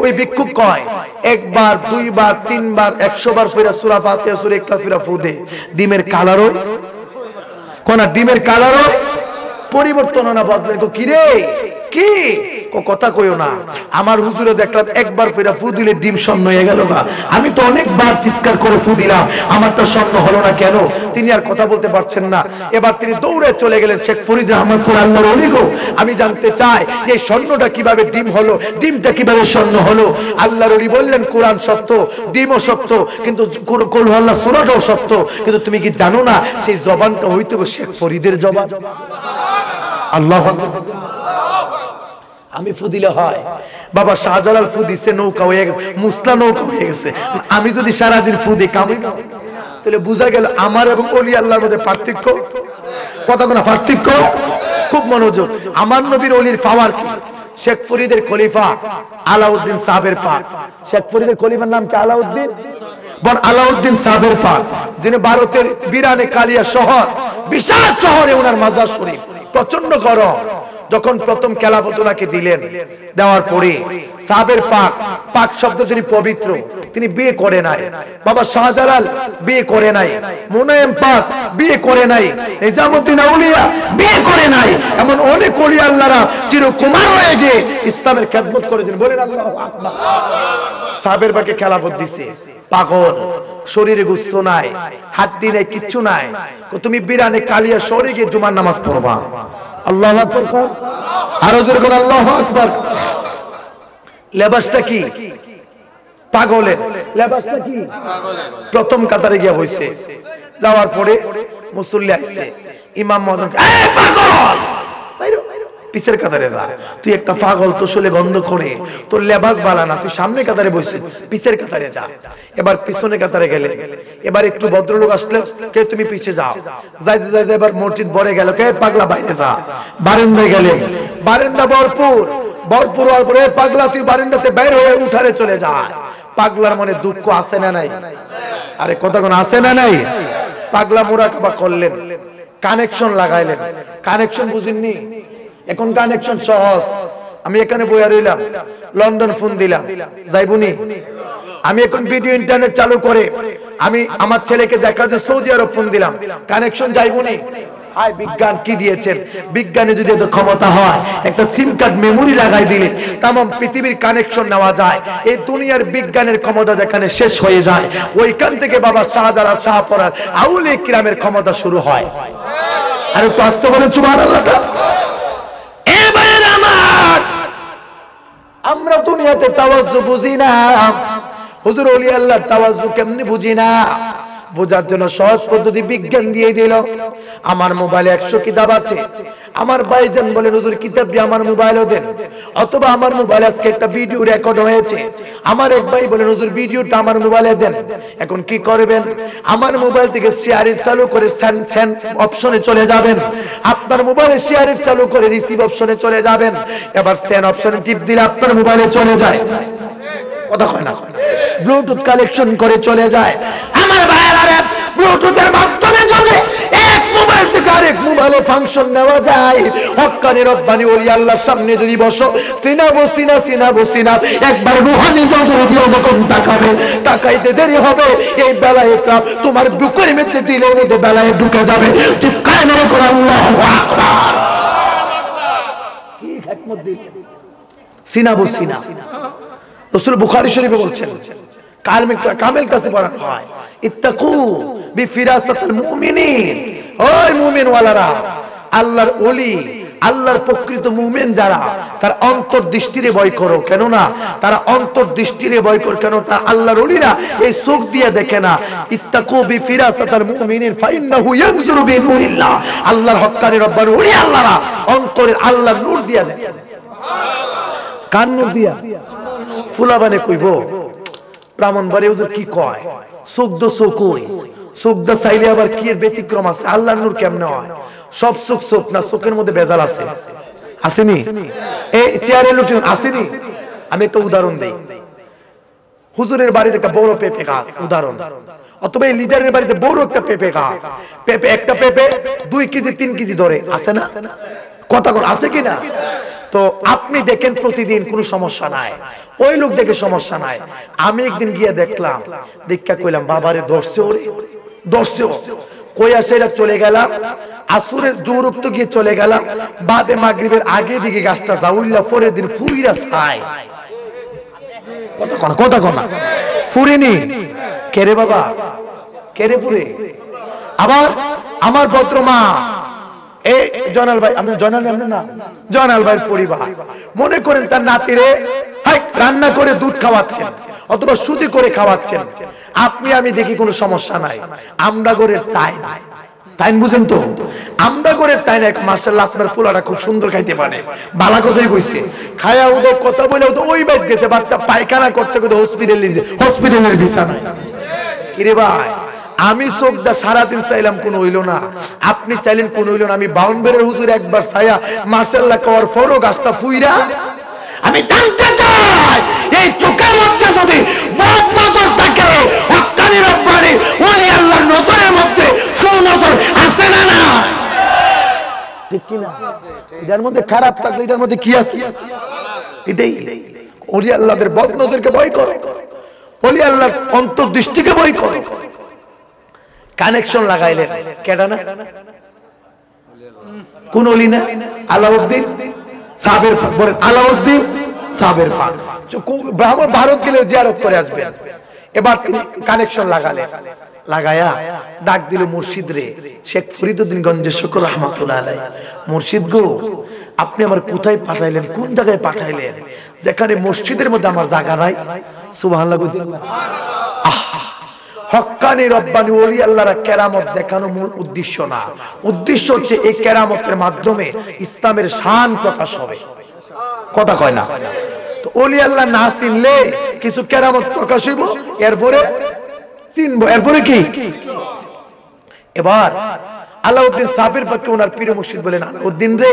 ওই ভিক্ষুক কয় একবার, দুইবার, তিনবার, 100 বার ফিরা সূরা ফাতিহা, সূরা ইখলাস ফিরা ফু দে, ডিমের কালারও কোন ডিমের কালারও পরিবর্তন না বদলে। কি রে কি কথা কইও না। আমার হুজুরে দেখলাম একবার ফিরা ফু দিলে ডিম স্বর্ণ হয়ে গেল। না আমি তো অনেকবার চিৎকার করে ফু দিলাম, আমারটা স্বর্ণ হলো না কেন? তিনি আর কথা বলতে পারছেন না। এবার তিনি দৌড়ে চলে গেলেন শেখ ফরিদ রহমাতুল্লাহ আল্লাহর ওলি গো, আমি জানতে চাই যে স্বর্ণটা কিভাবে ডিম হলো, ডিমটা কিভাবে স্বর্ণ হলো? আল্লাহর ওলি বললেন, কোরআন সত্য, ডিমও সত্য, কিন্তু কুল হুয়াল্লাহ সূরাটাও সত্য, কিন্তু তুমি কি জানো না সেই জবানটা হইতো শেখ ফরিদের জবান। আল্লাহু আকবার। আমি ফু দিলে হয়? বাবা শাহজালাল ফু দিছে, নৌকা হয়ে গেছে, মুসলা নৌকা হয়ে গেছে। আমি যদি সারাদিন ফু দিই কামি, তাহলে বোঝা গেল আমার এবং ওলি আল্লাহর মধ্যে পার্থক্য। কথা কোনো পার্থক্য? খুব মনোযোগ। আমার নবীর ওলির পাওয়ার কি? শেখ ফরিদের খলিফা আলাউদ্দিন সাহেবের পাক। শেখ ফরিদের খলিফার নাম কি? আলাউদ্দিন বন আলাউদ্দিন সাহেবের পাক, যিনি ভারতের বিরানে কালিয়া শহর, বিশাল শহরে ওনার মাজার শরীফ। প্রচন্ড গরম। যখন প্রথম খেলাফত ওনাকে দিলেন, দেওয়ার পরে সাহাবের পাক, পাক শব্দ যিনি পবিত্র, তিনি বিয়ে করে নাই। বাবা শাহজালাল বিয়ে করে নাই, মুনায়েম পাক বিয়ে করে নাই, নিজামউদ্দিন আউলিয়া বিয়ে করে নাই। এমন অনেক ওলি আল্লাহরা চিরকুমার হয়ে গিয়ে ইসলামের খেদমত করেছেন। বলেন আল্লাহু আকবার। সাহাবের পাকে খেলাফত দিছে। পাগল, শরীরে গোস্ত নাই, হাড্ডি নাই, কিচ্ছু নাই। তুমি বিরানে কালিয়া শহরে গিয়ে জুমার নামাজ পড়বা। আল্লাহু আকবার। আরো জোরে বলেন আল্লাহু আকবার। লেবাসটা কি? পাগলের লেবাসটা কি? প্রথম কাতারে গিয়া বইছে। যাওয়ার পরে মুসল্লি আইছে, ইমাম মহোদয়, এই পাগল পিছের কাতারে যা, তুই একটা পাগল, তো শুলে গন্ধ করে, তোর লেবাস বালা না, তুই সামনে কাতারে বসে পিছের কাতারে যা। এবার পিছনে কাতারে গেলে, এবার একটু ভদ্রলোক আসলেন, কে তুমি পিছে যাও। যাইতে যাইতে এবার মসজিদ ভরে গেল, কে পাগলা বাইরে যা। বারান্দায় গেলেন, বারান্দা ভরপুর, ভরপুর হওয়ার পরে পাগলা তুই বারান্দাতে বাইরে হয়ে উঠারে চলে যা। পাগলার মনে দুঃখ আছে না নাই? আরে কথা কোন আছে না নাই? পাগলা মুরাকাবা করলেন, কানেকশন লাগাইলেন। কানেকশন বুঝেননি? এখন কানেকশন সহজ। আমি এখানে বইয়া রইলাম, লন্ডন ফোন দিলাম, যাইবুনি? আমি এখন ভিডিও ইন্টারনেট চালু করে আমি আমার ছেলেকে দেখার জন্য সৌদি আরব ফোন দিলাম, কানেকশন যাইবুনি? হায় বিজ্ঞান কি দিয়েছেন! বিজ্ঞানে যদি এত ক্ষমতা হয়, একটা সিম কার্ড মেমোরি লাগাই দিলে তামাম পৃথিবীর কানেকশন নেওয়া যায়। এই দুনিয়ার বিজ্ঞানের ক্ষমতা যেখানে শেষ হয়ে যায়, ওইখান থেকে বাবা শাহজালাল শাহপরার আউলিয়া কিরামের ক্ষমতা শুরু হয়। আর একটু আসতে বলেন সুবহানাল্লাহ। আমরা দুনিয়াতে তাওয়াজ্জু বুঝি না, হুজুর ওলি আল্লাহর তাওয়াজ্জু কেমনে বুঝি না। বোঝার জন্য সহজ পদ্ধতি বিজ্ঞান দিয়ে দিল। আমার মোবাইলে 100 কিতাব আছে, আমার ভাইজান বলেন হুজুর কিতাবটি আমার মোবাইলে দেন, অথবা আমার মোবাইলে আজকে একটা ভিডিও রেকর্ড হয়েছে, আমার এক ভাই বলেন হুজুর ভিডিওটা আমার মোবাইলে দেন। এখন কি করবেন? আমার মোবাইল থেকে শেয়ারিং চালু করে সেন্ড অপশনে চলে যাবেন, আপনার মোবাইলে শেয়ারিং চালু করে রিসিভ অপশনে চলে যাবেন, এবার সেন্ড অপশনে টিপ দিলে আপনার মোবাইলে চলে যায়। কথা কয় না, ব্লুটুথ কালেকশন করে চলে যায়। আমার ভাইয়েরা ব্লুটুথের মাধ্যমে যদি এক মোবাইল থেকে আরেক মোবাইলে ফাংশন নেওয়া যায়, হক্কানি রব্বানি ওলি আল্লাহর সামনে যদি বসো, সিনাবো সিনা একবার রুহানি নজর দিয়ে যখন তাকাবে, তাকাইতে দেরি হবে, এই বেলায় ক্লাব তোমার বুকের মধ্যে দিলের মধ্যে বেলায় ঢুকে যাবে। চিৎকার মেরে করে আল্লাহু আকবার। কি হিকমত দিল, সিনাবো সিনা। রাসূল বুখারী শরীফে বলছেন, কামেল কাছে পড়া হয়, ইত্তাকু বিফিরাসাতিল মুমিনিন, ওই মুমিন ওয়ালারা, আল্লাহর ওলি, আল্লাহর প্রকৃত মুমিন যারা, তার অন্তর্দৃষ্টিরে ভয় করো। কেন না তারা অন্তর্দৃষ্টিরে ভয় করে, কেন তা আল্লাহর ওলিরা এই চোখ দিয়ে দেখে না। ইত্তাকু বিফিরাসাতিল মুমিনিন ফাইন্নাহু ইয়ানজুরু বিনুরিল্লাহ, আল্লাহর হক্কানি রব্বানি ওলি আল্লাহরা অন্তরের আল্লাহর নূর দিয়া দেখে। সুবহানাল্লাহ। কান নূর দিয়া ফুলাবানে কইব ব্রাহ্মণবাড়ি হুজুর কি কয়, সুখদ সুকই সুখদ চাইলে আবার কি এর ব্যতিক্রম আছে? আল্লাহর নূর কেমনে হয়? সব সুখ সুখ না, সুখের মধ্যে ভেজাল আছে, আসেনি? এই চেয়ারে লুটি আসেনি? আমি একটা উদাহরণ দেই। হুজুরের বাড়িতে একটা বড় পেঁপে গাছ, উদাহরণ, অথবা এই লিডারের বাড়িতে বড় একটা পেঁপে গাছ, পেঁপে একটা পেঁপে 2 কেজি 3 কেজি ধরে, আছে না? কথা কোন আছে কিনা? তো আপনি দেখেন প্রতিদিন কোনো সমস্যা নাই, ওই লোক দেখে সমস্যা নাই। আমি একদিন গিয়ে দেখলাম, দেখা কইলাম বাবারে দর্শে কইয়া সেটা চলে গেলাম, আসরের জোরক্ত গিয়ে চলে গেলাম, বাদে মাগরিবের আগে দিকে গাছটা জাউল্লা, পরের দিন ফুইরা ছাই। কথা কনা ফুরিনি কেরে বাবা, কেরে ফুরে? আবার আমার ভদ্রমা এই জয়নাল ভাই, আপনি জয়নাল না, জয়নাল ভাইয়ের পরিবার, মনে করেন তার নাতিরে রান্না করে দুধ খাওয়াচ্ছেন অথবা সুজি করে খাওয়াচ্ছেন, আপনি আমি দেখি কোনো সমস্যা নাই। আমরা করে তাই নাই, তাই বুঝেন তো? আমরা করে তাই না, মাশাআল্লাহ আপনার পোলাটা খুব সুন্দর খাইতে পারে, বালা কথাই কইছে, খায়া ওদের কথা বলে ওই বাইট গেছে, বাচ্চা পায়খানা করতে করতে হসপিটালের বিছানায়। কিরে ভাই, আমি চোখটা সারাদিন চাইলাম কোন হইল না, আপনি চাইলেন কোন হইল না। আমি বাউন্ডারের হুজুর একবার ছায়া মাশাআল্লাহ কওয়ার পরও গাছটা ফুইরা। আমি জানতে চাই এই চোখের মধ্যে যদি বদ নজর থাকে, হক্কানি রব্বানি ওলি আল্লাহর নজরের মধ্যে সুনজর আছে না? না ঠিক কি না? এটার মধ্যে খারাপ থাকলে এটার মধ্যে কি আছে? এটাই ওলি আল্লাহদের বদ নজরকে ভয় করো, ওলি আল্লাহর অন্তর্দৃষ্টিকে ভয় করো। কানেকশন লাগাইলেন কেডা না? কোন ওলি না? আলাউদ্দিন সাবের পাক, বলেন আলাউদ্দিন সাবের পাক। ব্রাহ্মণ ভারত গেলে জিয়ারত করে আসবেন। এবার কানেকশন লাগালেন, লাগায়া ডাক দিল মুর্শিদ রে, শেখ ফরিদউদ্দিন গঞ্জে শুকর রহমাতুল্লাহ আলাইহি। মুর্শিদ গো, আপনি আমার কোথায় পাঠাইলেন? কোন জায়গায় পাঠাইলেন? যেখানে মসজিদের মধ্যে আমার জায়গা নাই। সুবহানাল্লাহ। হক্কানি রব্বানি ওলি আল্লাহরা কেরামত দেখানো মূল উদ্দেশ্য না, উদ্দেশ্য হচ্ছে এই কেরামতের মাধ্যমে ইসলামের শান প্রকাশ হবে। কথা কয় না? তো ওলি আল্লাহ না চিনলে কিছু কেরামত প্রকাশ হইব, এরপরে চিনবো, এরপরে কি? এবার আলাউদ্দিন সাবের পাকে ওনার পীর মুর্শিদ বলেন, আলাউদ্দিন রে,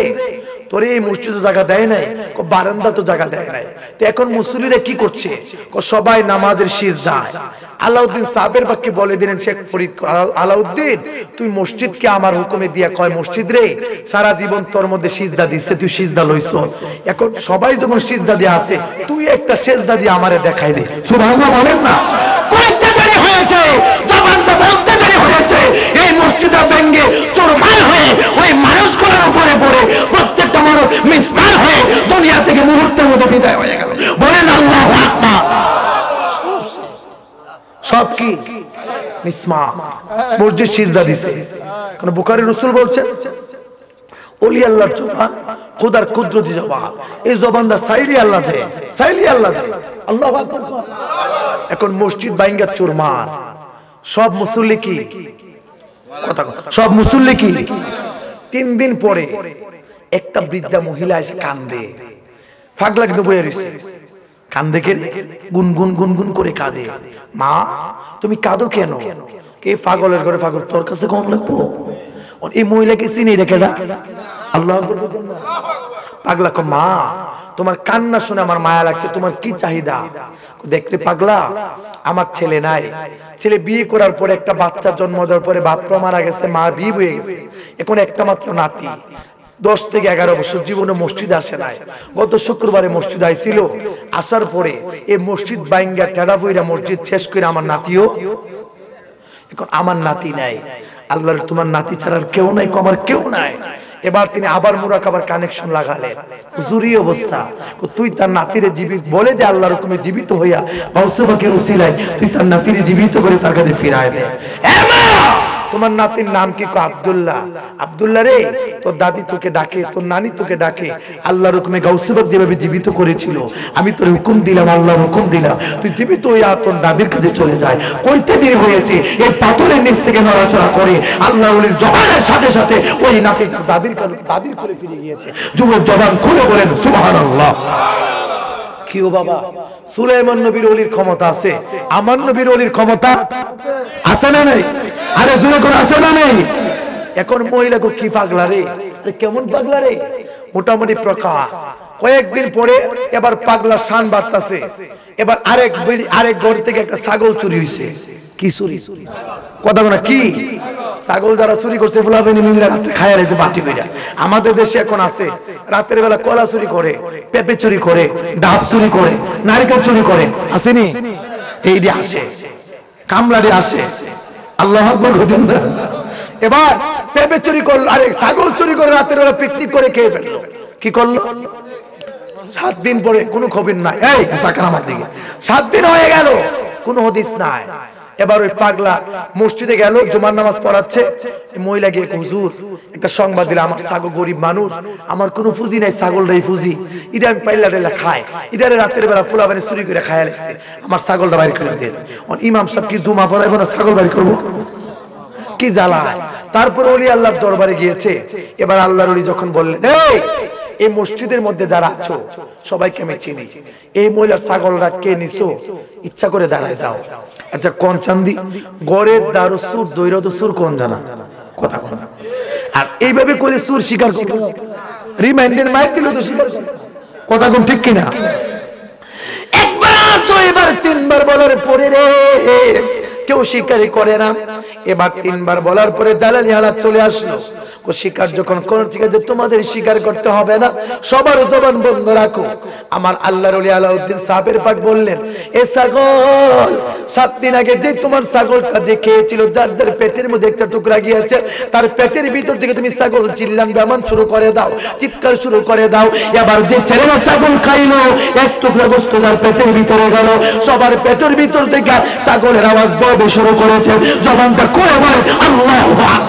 তোর এই মসজিদে জায়গা দেয় নাই, বারান্দা তো জায়গা দেয় নাই, তো এখন মুসল্লিরা কি করছে? সবাই নামাজের সিজদায়। আলাউদ্দিন সাবের পাকে বলে দিলেন শেখ ফরিদ, আলাউদ্দিন তুই মসজিদকে আমার হুকুমে দিয়া কয়, মসজিদ রে সারা জীবন তোর মধ্যে সিজদা দিছে, তুই সিজদা লইছ, এখন সবাই যখন সিজদা দিয়ে আছে, তুই একটা সিজদা দিয়ে আমারে দেখাই দে। সুবহানাল্লাহ বলেন না? কয়টা দেরি হয়েছে, জবানটা বলতে দেরি হয়েছে, এই মসজিদে ভেঙে চুরমার হয়ে ওই মানুষগুলোর উপরে পড়ে প্রত্যেকটা মানুষ মিসমার হয়ে দুনিয়া থেকে মুহূর্তের মধ্যে বিদায় হয়ে গেল। বলেন আল্লাহু আকবার। সব কি মিসমার, মসজিদ সিজদা দিছে। কারণ বুখারী রাসূল বলছেন, ওলি আল্লাহর জবান খোদার কুদরতি জবান, এই জবানটা সাইলি আল্লাহ দে, সাইলি আল্লাহ দে। আল্লাহু আকবার। এখন মসজিদ ভাঙা চুরমার, সব মুসল্লি কি কথা, সব মুসল্লি কি? 3 দিন পরে একটা বৃদ্ধা মহিলা এসে কান্দে, পাগলা কিন্তু বইয়া রইছে, কান্দে কে গুনগুন গুনগুন করে কাঁদে। মা তুমি কাঁদো কেন? কে পাগলের ঘরে পাগল, তোর কাছে কম লাগবো? এই মহিলাকে চিনি রেখে না, আল্লাহ পাগলা কো মা তোমার কান্না শুনে আমার মায়া লাগছে, তোমার কি চাহিদা? দেখতে পাগলা আমার ছেলে নাই, ছেলে বিয়ে করার পরে একটা বাচ্চা জন্ম দেওয়ার পরে বাপরা মারা গেছে, মা বিয়ে হয়ে গেছে, এখন একটা মাত্র নাতি, 10 থেকে 11 বছর, জীবনে মসজিদে আসে নাই। গত শুক্রবারে মসজিদ আইছিল, আসার পরে এই মসজিদ বাইঙ্গা টেড়া বইরা মসজিদ শেষ করে আমার নাতিও, এখন আমার নাতি নাই। আল্লাহর তোমার নাতি ছাড়ার কেউ নাই, আমার কেউ নাই। এবার তিনি আবার মুরাকাবার কানেকশন লাগালেন, হুজুরি অবস্থা, তুই তার নাতিরে জীবিত বলে যে আল্লাহর হুকুমে জীবিত হইয়া গাউসুবাকের উসিলায় তুই তার নাতিরে জীবিত করে তার কাছে ফিরায় দে। তোমার নাতির নাম কি? আব্দুল্লাহ। আব্দুল্লাহ রে, তোর দাদি তোকে ডাকে, তোর নানি তোকে ডাকে, আল্লাহর হুকুমে গাউসুবাক যেভাবে জীবিত করেছিল, আমি তোর হুকুম দিলাম, আল্লাহর হুকুম দিলাম, তুই জীবিত হইয়া তোর দাদির কাছে চলে যায়। কইতে দেরি হয়েছে, এই পাথরের নিচ থেকে নড়াচড়া করে আল্লাহর ওলির জবানের সাথে সাথে ওই নাতি তার দাদির কোলে ফিরে গিয়েছে। যুবক জবান খুলে বলেন সুবহানাল্লাহ। কি ও বাবা, সুলাইমান নবীর ওলির ক্ষমতা আছে, আমার নবীর ওলির ক্ষমতা আছে না নাই? আরে জোরে করে আছে না নাই? এখন মহিলাকে কি পাগলা রে, কেমন পাগলা রে, মোটামুটি প্রকাশ। কয়েকদিন পরে এবার পাগলা শান বাড়তাছে, এবার আরেক ঘর থেকে একটা ছাগল চুরি হইছে। কি চুরি? কথা বলা কি? ছাগল যারা চুরি করছে ফুলাফেনি মিলে রাতে খায়া রয়েছে বাটি কইরা। আমাদের দেশে এখন আছে, রাতের বেলা কলা চুরি করে, পেঁপে চুরি করে, ডাব চুরি করে, নারকেল চুরি করে, আসেনি? এইটি আসে, কামলারি আসে, আল্লাহ আকবার বলেন না। এবার পেঁপে চুরি করলো, আরে ছাগল চুরি করে রাতের বেলা পিকনিক করে খেয়ে ফেললো। কি করলো? 7 দিন পরে কোনো খবর নাই। এই তাকান আমার দিকে, 7 দিন হয়ে গেল, কোনো হদিস নাই। এবার ওই পাগলা মসজিদে গেল, জুমার নামাজ পড়াচ্ছে, মহিলা গিয়ে হুজুর একটা সংবাদ দিল, আমার ছাগল, গরিব মানুষ, আমার কোনো পুঁজি নাই, ছাগলটাই পুঁজি, এটা আমি পাইলা টেলা খাই, ইদারে রাতের বেলা ফুলাবানি চুরি করে খাইয়া লাগছে, আমার ছাগলটা বাইর করে দেন। ইমাম সাহেব কি জুমা পড়াইব না, ছাগল বাইর করবো? কি জ্বালা। তারপর ওলি আল্লাহর দরবারে গিয়েছে। এবার আল্লাহর ওলি যখন বললেন, এই মসজিদের মধ্যে যারা আছো সবাইকে আমি চিনি, এই মহিলার ছাগলরা কে নিছো, ইচ্ছা করে দাঁড়ায় যাও। আচ্ছা কোন চান্দি, গড়ের দারু সুর, দৈরদ সুর, কোন জানা কথা কথা। আর এইভাবে করে সুর স্বীকার করতে রিমাইন্ডের মাইক দিল তো স্বীকার কথা কোন, ঠিক কিনা? একবার তো এবার 3 বার বলার পরে রে কেউ স্বীকারই করে না। এবার 3 বার বলার পরে জালালি হালাত চলে আসলো। ও স্বীকার যখন কোন, ঠিক আছে তোমাদের স্বীকার করতে হবে না, সবার জবান বন্ধ রাখো। আমার আল্লাহর ওলি আলাউদ্দিন সাহেবের পাক বললেন, এ ছাগল 7 দিন আগে যে তোমার ছাগলটা যে খেয়েছিল, যার যার পেটের মধ্যে একটা টুকরা গিয়েছে, তার পেটের ভিতর থেকে তুমি ছাগল চিল্লান বেমান শুরু করে দাও, চিৎকার শুরু করে দাও। এবার যে ছেলেরা ছাগল খাইলো, এক টুকরা গোশত যার পেটের ভিতরে গেল, সবার পেটের ভিতর থেকে ছাগলের আওয়াজ বলবে শুরু করেছে। জবানটা করে বলে আল্লাহু আকবার।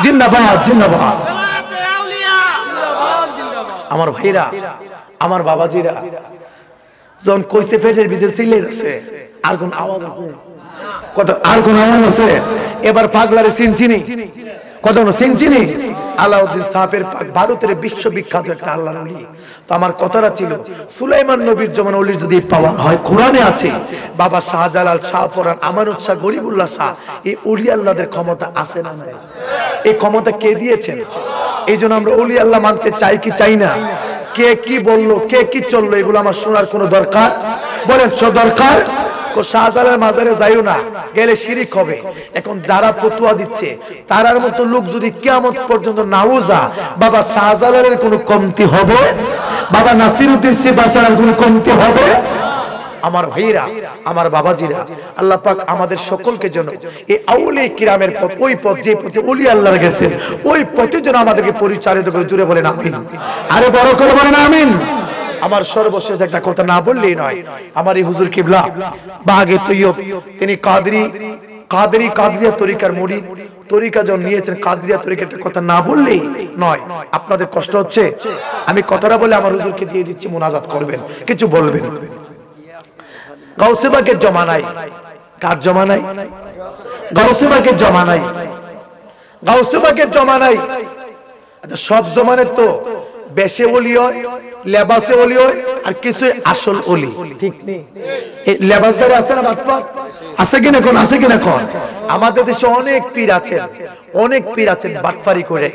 জিন্দাবাদ জিন্দাবাদ। আমার ভাইরা, আমার বাবাজিরা, যখন কইছে পেটের ভিতরে চিল্লাইছে, আর কোন আওয়াজ আছে? কত আর কোন আওয়াজ আছে? এবার পাগলারে চিনি কত চিনি। আলাউদ্দিন সাহেবের পাক ভারতের বিশ্ববিখ্যাত একটা আল্লাহর ওলি। তো আমার কথাটা ছিল, সুলাইমান নবীর যেমন ওলির যদি পাওয়ার হয়, কোরআনে আছে, বাবা শাহজালাল, শাহপরান, আমানত শাহ, গরিবুল্লাহ শাহ, এই ওলি আল্লাহদের ক্ষমতা আছে না নাই? এই ক্ষমতা কে দিয়েছেন? এই জন্য আমরা ওলি আল্লাহ মানতে চাই কি চাই না? কে কি বললো, কে কি চললো, এগুলো আমার শোনার কোনো দরকার বলেন দরকার? শাহজালালের মাজারে যাইও না, গেলে শিরিক হবে। এখন যারা ফতোয়া দিচ্ছে তারার মতো লোক যদি কিয়ামত পর্যন্ত নাও যা, বাবা শাহজালালের কোনো কমতি হবে? বাবা নাসিরউদ্দিন সিবাসার কোনো কমতি হবে? আমার ভাইরা, আমার বাবাজিরা, আল্লাহ পাক আমাদের সকলকে যেন এই আউলিয়া কিরামের পথ, ওই পথ যে পথে ওলি আল্লাহর গেছেন, ওই পথে যেন আমাদেরকে পরিচালিত করে। জুড়ে বলেন আমিন, আরে বড় করে বলেন আমিন। আমার সর্বশেষ একটা কথা না বললেই নয়, আমার এই হুজুর কিবলা বাগে তৈয়ব, তিনি কাদরি কাদেরি কাদরিয়া তরিকার মুরিদ, তরিকা যখন নিয়েছেন কাদরিয়া তরিকার কথা না বললেই নয়। আপনাদের কষ্ট হচ্ছে, আমি কথাটা বলে আমার হুজুরকে দিয়ে দিচ্ছি, মুনাজাত করবেন, কিছু বলবেন। গাউসে পাকের জমানায়, কার জমানায়? গাউসে পাকের জমানায়, গাউসে পাকের জমানায়। আচ্ছা, সব জমানের তো বেশে ওলি হয়, লেবাসে ওলি হয়, আর কিছু আসল ওলি, ঠিক নেই? লেবাসদারে আছে না বাটপার? আছে কিনা কোন? আছে কিনা কোন? আমাদের দেশে অনেক পীর আছেন, অনেক পীর আছেন বাটফারি করে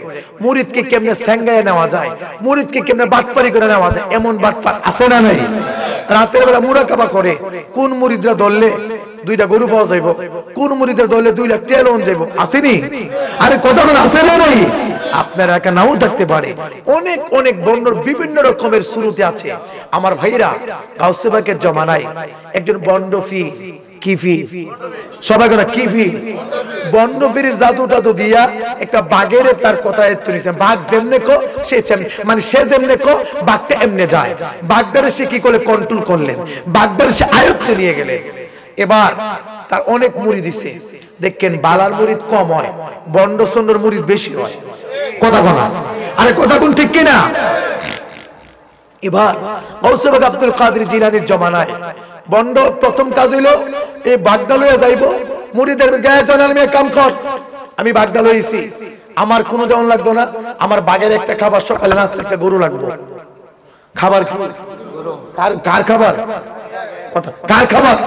মুরিদকে কেমনে সেঙ্গায় নেওয়া যায়, মুরিদকে কেমনে বাটফারি করে নেওয়া যায়, এমন বাটফার আছে না নাই? রাতের বেলা মুরাকাবা করে কোন মুরিদরা ধরলে 2টা গরু পাওয়া যাইব, কোন মুরিদরা ধরলে 2 লাখ টাকা লোন যাইব, আসেনি? আরে কথা বলে আছে না নাই? আপনারা একা নাও থাকতে পারে, অনেক অনেক বন্ডর বিভিন্ন রকমের শুরুতে আছে। আমার ভাইরা, গাউসে পাকের জমানায় একজন বন্ডফি, কিফি, সবাই কথা কিফি, বন্ডফির জাদু টাদু দিয়া একটা বাঘের তার কথা এত্তু নিছেন। বাঘ যেমনে কো সে মানে সে যেমনে কো বাঘটা এমনে যায়। বাঘটারে সে কি করে কন্ট্রোল করলেন, বাঘটারে সে আয়ত্তে নিয়ে গেলেন। এবার তার অনেক মুরিদ দিছে, দেখেন বালার মুরিদ কম হয়, বন্ড সন্ডর মুরিদ বেশি হয়। কথা বলা, আরে কথা কোন ঠিক কিনা? এবার গাউসে পাক আব্দুল কাদের জিলানীর জমানায় বন্ড প্রথম কাজ হইল এই বাগদা লইয়া যাইব, মুরিদের গায়ে জানাল মে কাম কর, আমি বাগদা লইছি, আমার কোনো দেওয়ান লাগতো না, আমার বাগের একটা খাবার, সকালে নাস্তা একটা গরু লাগবে। খাবার কি? কার খাবার? কথা কার খাবার?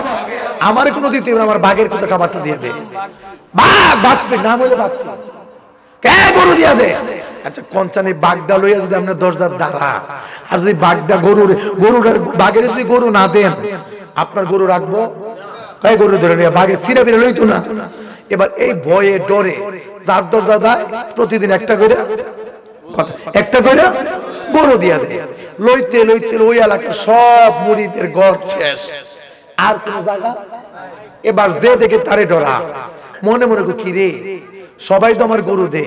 আমার কোনো দিতে হবে না, আমার বাগের কোনো খাবারটা দিয়ে দে। বাঘ বাঘছে না বলে বাঘছে, কে গরু দিয়া দে। আচ্ছা, কঞ্চানি বাগদা লইয়া যদি আপনার দরজার দ্বারা, আর যদি বাগদা গরুর বাগের যদি গরু না দেন, আপনার গরু রাখবো? কয় গরু ধরে নিয়ে বাঘে সিরা ফিরে লইতো না। এবার এই ভয়ে ডরে যার দরজা দেয় প্রতিদিন একটা করে, কথা একটা করে গরু দিয়া দেয়। লইতে লইতে ওই এলাকার সব মুরিদের ঘর শেষ, আর কোন জায়গা। এবার যে দেখে তারে ডরা, মনে মনে কি রে, সবাই তো আমার গরু দে।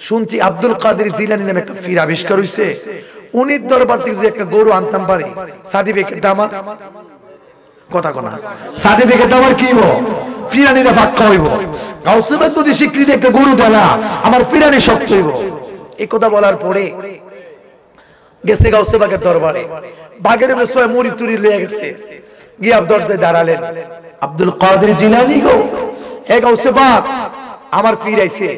শুনছি আব্দুল কাদের জিলানী নামে একটা পীর আবিষ্কার হইছে, উনির দরবার থেকে যদি একটা গরু আনতাম পারি, সার্টিফিকেট আমার, কথা কোনা সার্টিফিকেট আমার কি হইব? ফিরানিরা ফাক্কা হইব। গাউসে পাক যদি স্বীকৃতি একটা গরু দেলা, আমার ফিরানি শক্ত হইব। এই কথা বলার পরে গেছে গাউসে পাকের দরবারে, বাগের বিষয় মুড়ি তুরি লয়ে গেছে, গিয়ে দরজায় দাঁড়ালেন, আব্দুল কাদের জিলানী গো, হে গাউসে পাক, আমার পীর আইছে,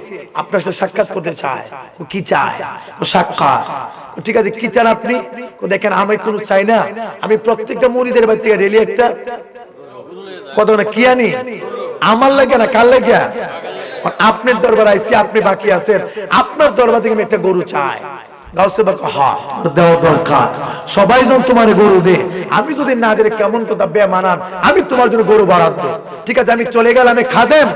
আপনার সাথে সাক্ষাৎ করতে চায়। ও কি চায়? ও সাক্ষাৎ। ঠিক আছে, কি চান আপনি? ও দেখেন, আমি কোনো চাই না, আমি প্রত্যেকটা মুরিদের বাড়ি থেকে ডেলি একটা কত না কি আনি, আমার লাগে না, কার লাগে? আপনার দরবার আইছি, আপনি বাকি আছেন, আপনার দরবার থেকে আমি একটা গরু চাই। গাউসে পাক হ্যাঁ দেওয়া দরকার, সবাই যখন তোমার গরু দে, আমি যদি না দিলে কেমন কথা বেমানান, আমি তোমার জন্য গরু বরাদ্দ। ঠিক আছে, আমি চলে গেলাম, আমি খাদেম,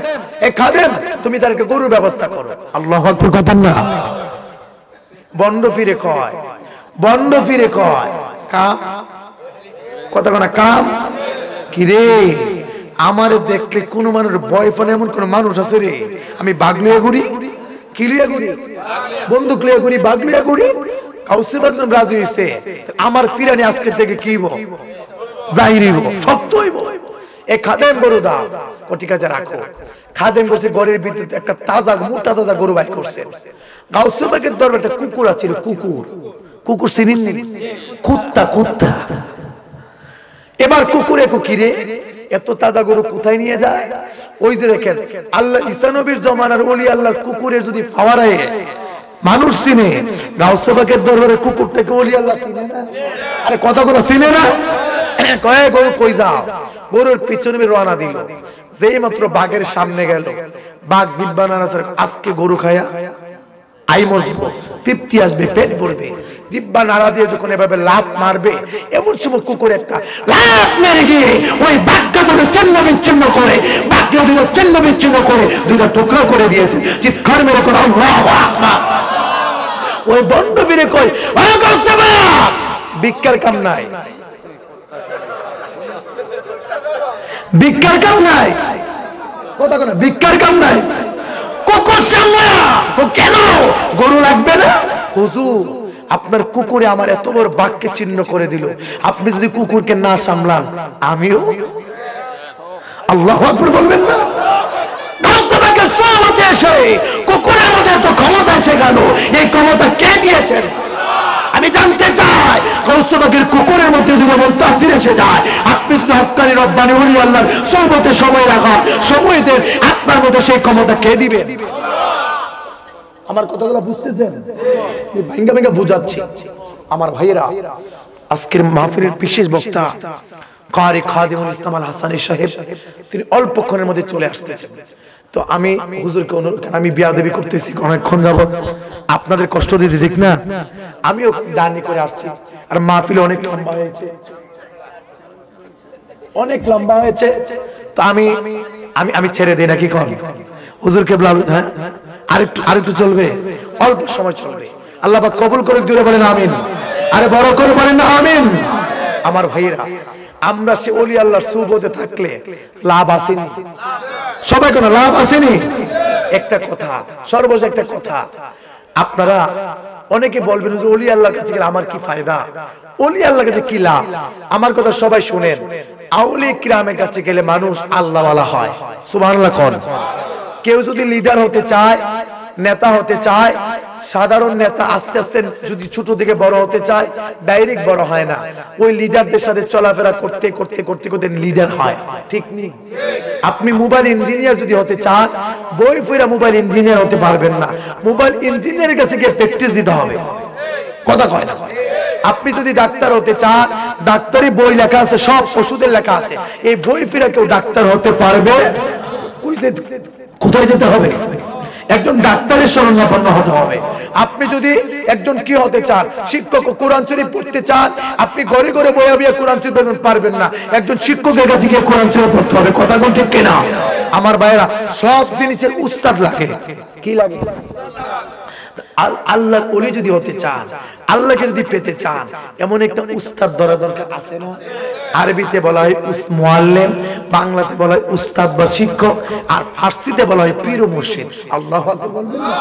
এ খাদেম তুমি তাদেরকে গরুর ব্যবস্থা করো। আল্লাহু আকবার কথা না। বন্ড ফিরে কয়, বন্ড ফিরে কয় কাম, কথা কোনা কাম কি রে? আমারে দেখলে কোন মানুষ বয়ফ্রেন্ড, এমন কোন মানুষ আছে রে? আমি বাগলিয়া ঘুরি, কি লিয়া ঘুরি? বন্দুক লিয়া ঘুরি, বাঘ লিয়া ঘুরি। গাউসে পাক রাজি হইছে, আমার ফিরানি আজকে থেকে কি হইব? জাহির হইব, সত্য হইব। এ খাদেম গরু দাও। ও ঠিক আছে, রাখো। খাদেম করছে ঘরের ভিতরে একটা তাজা মোটা তাজা গরু বাইর করছে। গাউসে পাকের দরবারে একটা কুকুর আছিল, কুকুর, কুকুর চিনেন? কুত্তা, কুত্তা। এবার কুকুরে কুকিরে এত তাজা গরু কোথায় নিয়ে যায়? ওই যে দেখেন, আল্লাহ ঈসা নবীর জমানার ওলি আল্লাহর কুকুরের যদি ফাওয়ারায় মানুষ চিনে, গাউসে পাকের দরবারে কুকুরটাকে ওলি আল্লাহ চিনে না? আরে কথাগুলো চিনে না? কয় গরু কই যাও? গরুর পিছনে রওনা দিল, যেই মাত্র বাঘের সামনে গেল, বাঘ জিব্বা নাড়াচাড়া, আজকে গরু খায়া আই মজবো, তৃপ্তি আসবে, পেট ভরবে। জিব্বা নাড়া দিয়ে যখন এভাবে লাফ মারবে, এমন সময় কুকুর একটা লাফ মেরে গিয়ে ওই বাঘটা ধরে চিহ্ন বিচ্ছিন্ন করে, বাঘকে ধরে চিহ্ন বিচ্ছিন্ন করে 2টা টুকরা করে দিয়েছে। চিৎকার মেরে করে আল্লাহু আকবার। ওই বন্ড ফিরে কই, ওরে গাউসে পাক, ভিক্ষার কাম নাই, ভিক্ষার কাম নাই, কথা কোনা ভিক্ষার কাম নাই। কুকুর সামলা, কেন গরু লাগবে না? হুজুর, আপনার কুকুরে আমার এত বড় বাঘকে চিহ্ন করে দিল, আপনি যদি কুকুরকে না সামলান, আমিও। আল্লাহু আকবার বলবেন না? পাকের সোহবতে এসে কুকুরের মধ্যে এত ক্ষমতা এসে গেল, এই ক্ষমতা কে দিয়েছেন? আমি জানতে চাই, গৌস পাকের কুকুরের মধ্যে যদি এমন তাসির এসে যায়, আপনি যদি হক্কানি রব্বানি ওলি আল্লাহর সোহবতে সময় লাগান, সময় দেন, আপনার মধ্যে সেই ক্ষমতা কে দিবে? আমার কথাগুলো বুঝতেছেন? ভেঙ্গে ভেঙ্গে বুঝাচ্ছি আমার ভাইয়েরা। আজকের মাহফিলের বিশেষ বক্তা কারি খাদিমুল ইসলাম আল হাসানী সাহেব, তিনি অল্পক্ষণের মধ্যে চলে আসতেছেন। তো আমি হুজুরকে অনুরোধ, আমি বিয়াদবি করতেছি অনেকক্ষণ যাবত, আপনাদের কষ্ট দিতে ঠিক না, আমিও জার্নি করে আসছি, আর মাহফিল অনেক লম্বা হয়েছে, অনেক লম্বা হয়েছে। তো আমি আমি আমি ছেড়ে দিই নাকি কোন হুজুরকে? হ্যাঁ, আরেকটু চলবে, অল্প সময় চলবে। আল্লাহ পাক কবুল করুক, জোরে বলেন আমিন, আরে বড় করে বলেন না আমিন। আমার ভাইয়েরা, আমরা সে ওলি আল্লাহর সুবতে থাকলে লাভ আসেনি? সবাই কোন লাভ আসেনি? একটা কথা, সর্বশেষ একটা কথা, আপনারা অনেকে বলবেন যে ওলি আল্লাহর কাছে গেলে আমার কি ফায়দা, ওলি আল্লাহর কাছে কি লাভ? আমার কথা সবাই শুনেন, আউলিয়া কিরামের কাছে গেলে মানুষ আল্লাহওয়ালা হয়। সুবহানাল্লাহ কোন? কেউ যদি লিডার হতে চায়, নেতা হতে চায়, সাধারণ নেতা আস্তে আস্তে যদি ছোট থেকে বড় হতে চায়, ডাইরেক্ট বড় হয় না, ওই লিডারদের সাথে চলাফেরা করতে করতে করতে করতে লিডার হয়, ঠিক নেই? আপনি মোবাইল ইঞ্জিনিয়ার যদি হতে চান, বই ফিরা মোবাইল ইঞ্জিনিয়ার হতে পারবেন না, মোবাইল ইঞ্জিনিয়ারের কাছে গিয়ে প্র্যাকটিস দিতে হবে। কথা কয় না? আপনি যদি ডাক্তার হতে চান, ডাক্তারি বই লেখা আছে, সব ওষুধের লেখা আছে, এই বই ফিরা কেউ ডাক্তার হতে পারবে? কোথায় যেতে হবে? একজন ডাক্তারের শরণাপন্ন হতে হবে। আপনি যদি একজন কি হতে চান, শিক্ষক, কোরআন শরীফ পড়তে চান, আপনি ঘরে ঘরে বইয়া বিয়ে কোরআন শরীফ পারবেন না, একজন শিক্ষকের কাছে গিয়ে কোরআন শরীফ পড়তে হবে। কথা কোন ঠিক কিনা? আমার ভাইয়েরা, সব জিনিসের উস্তাদ লাগে। কি লাগে? আল্লাহর ওলি যদি হতে চান, আল্লাহকে যদি পেতে চান, এমন একটা উস্তাদ ধরা দরকার আছে না? আরবিতে বলা হয় মুআল্লিম, বাংলাতে বলা হয় উস্তাদ বা শিক্ষক, আর ফার্সিতে বলা হয় পীর ও মুর্শিদ। আল্লাহু আকবার বলবেন না?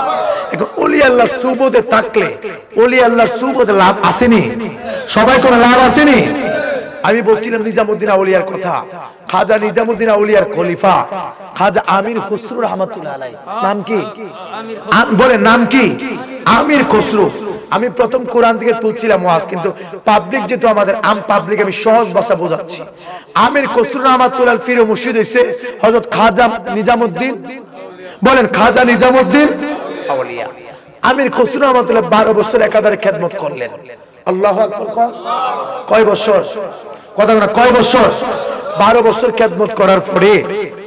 এখন ওলি আল্লাহর সুবতে থাকলে, ওলি আল্লাহর সুবতে লাভ আসেনি? সবাই কোন লাভ আসেনি? আমি বলছিলাম নিজামুদ্দিন আউলিয়ার কথা, খাজা নিজামুদ্দিন আউলিয়ার খলিফা খাজা আমির খসরু রহমাতুল্লাহ আলাইহি। নাম কি? বলেন নাম কি? আমির খসরু। আমি প্রথম কোরআন থেকে তুলছিলাম ওয়াজ, কিন্তু পাবলিক যেহেতু আমাদের আম পাবলিক, আমি সহজ ভাষা বোঝাচ্ছি। আমির খসরু রহমাতুল্লাহ পীর ও মুর্শিদ হইছে হযরত খাজা নিজামুদ্দিন। বলেন খাজা নিজামুদ্দিন আউলিয়া। আমির খসরু রহমাতুল্লাহ 12 বছর একাধারে খেদমত করলেন। আল্লাহু আকবার। কয় বছর? কথা বলেন, কয় বছর? 12 বছর খেদমত করার পরে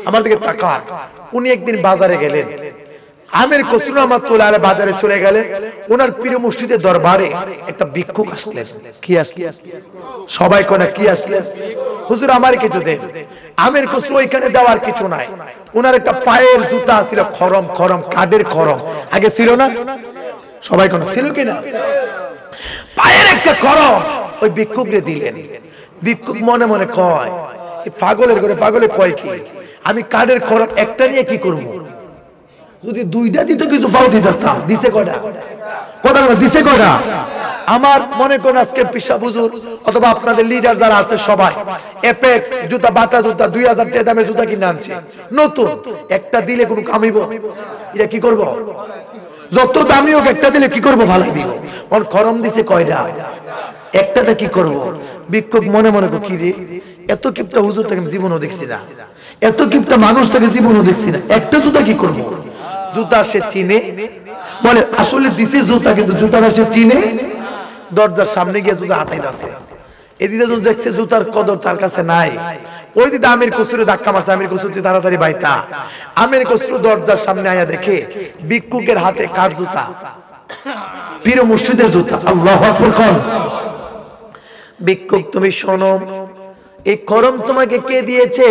আমার দিকে তাকান, উনি একদিন বাজারে গেলেন। আমির খসরু রহমাতুল্লাহ আলাইহি বাজারে চলে গেলেন, ওনার পীর মুর্শিদের দরবারে একটা ভিক্ষুক আসলেন। কি আসলেন? সবাই কোনা কি আসলেন? হুজুর আমার কিছু দেন। আমির খসরু ওইখানে দেওয়ার কিছু নাই, ওনার একটা পায়ের জুতা ছিল, খরম খরম, কাঠের খরম, আগে ছিল না? সবাই কোনা ছিল কিনা? পায়ের একটা খরম ওই ভিক্ষুককে দিলেন। ভিক্ষুক মনে মনে কয়, পাগলের করে, পাগলে কয় কি, আমি কাঠের খরম একটা নিয়ে কি করব? যদি দুইটা দিত কিছু পাও দিতাম। দিছে কয়টা? কথা বলে দিছে কয়টা? আমার মনে করেন আজকে পিসা হুজুর অথবা আপনাদের লিডার যারা আছে সবাই এপেক্স জুতা, বাটা জুতা 2000 টাকা দামের জুতা কিনে আনছে নতুন, একটা দিলে কোনো কামিব? এটা কি করব? যত দামি হোক একটা দিলে কি করব? ভালো দিব। ওর খরম দিছে কয়টা? একটাতে কি করব? ভিক্ষুক মনে মনে কি রে, এত কিপটা হুজুর তাকে জীবনও দেখছি না, এত কিপটা মানুষ তাকে জীবনও দেখছি না, একটা জুতা কি করব? জুতা সে চিনে, বলে আসলে দিছে জুতা, কিন্তু জুতাটা সে চিনে। দরজার সামনে গিয়ে জুতা হাতাইতেছে, এদিকে যখন দেখছে জুতার কদর তার কাছে নাই, ওই দিকে আমির খসরু ধাক্কা মারছে, আমির খসরু তাড়াতাড়ি বাইতা। আমির খসরু দরজার সামনে আয়া দেখে ভিক্ষুকের হাতে কার জুতা? পীর মুর্শিদের জুতা। আল্লাহু আকবার। ভিক্ষুক তুমি শোনো, এই খরম তোমাকে কে দিয়েছে?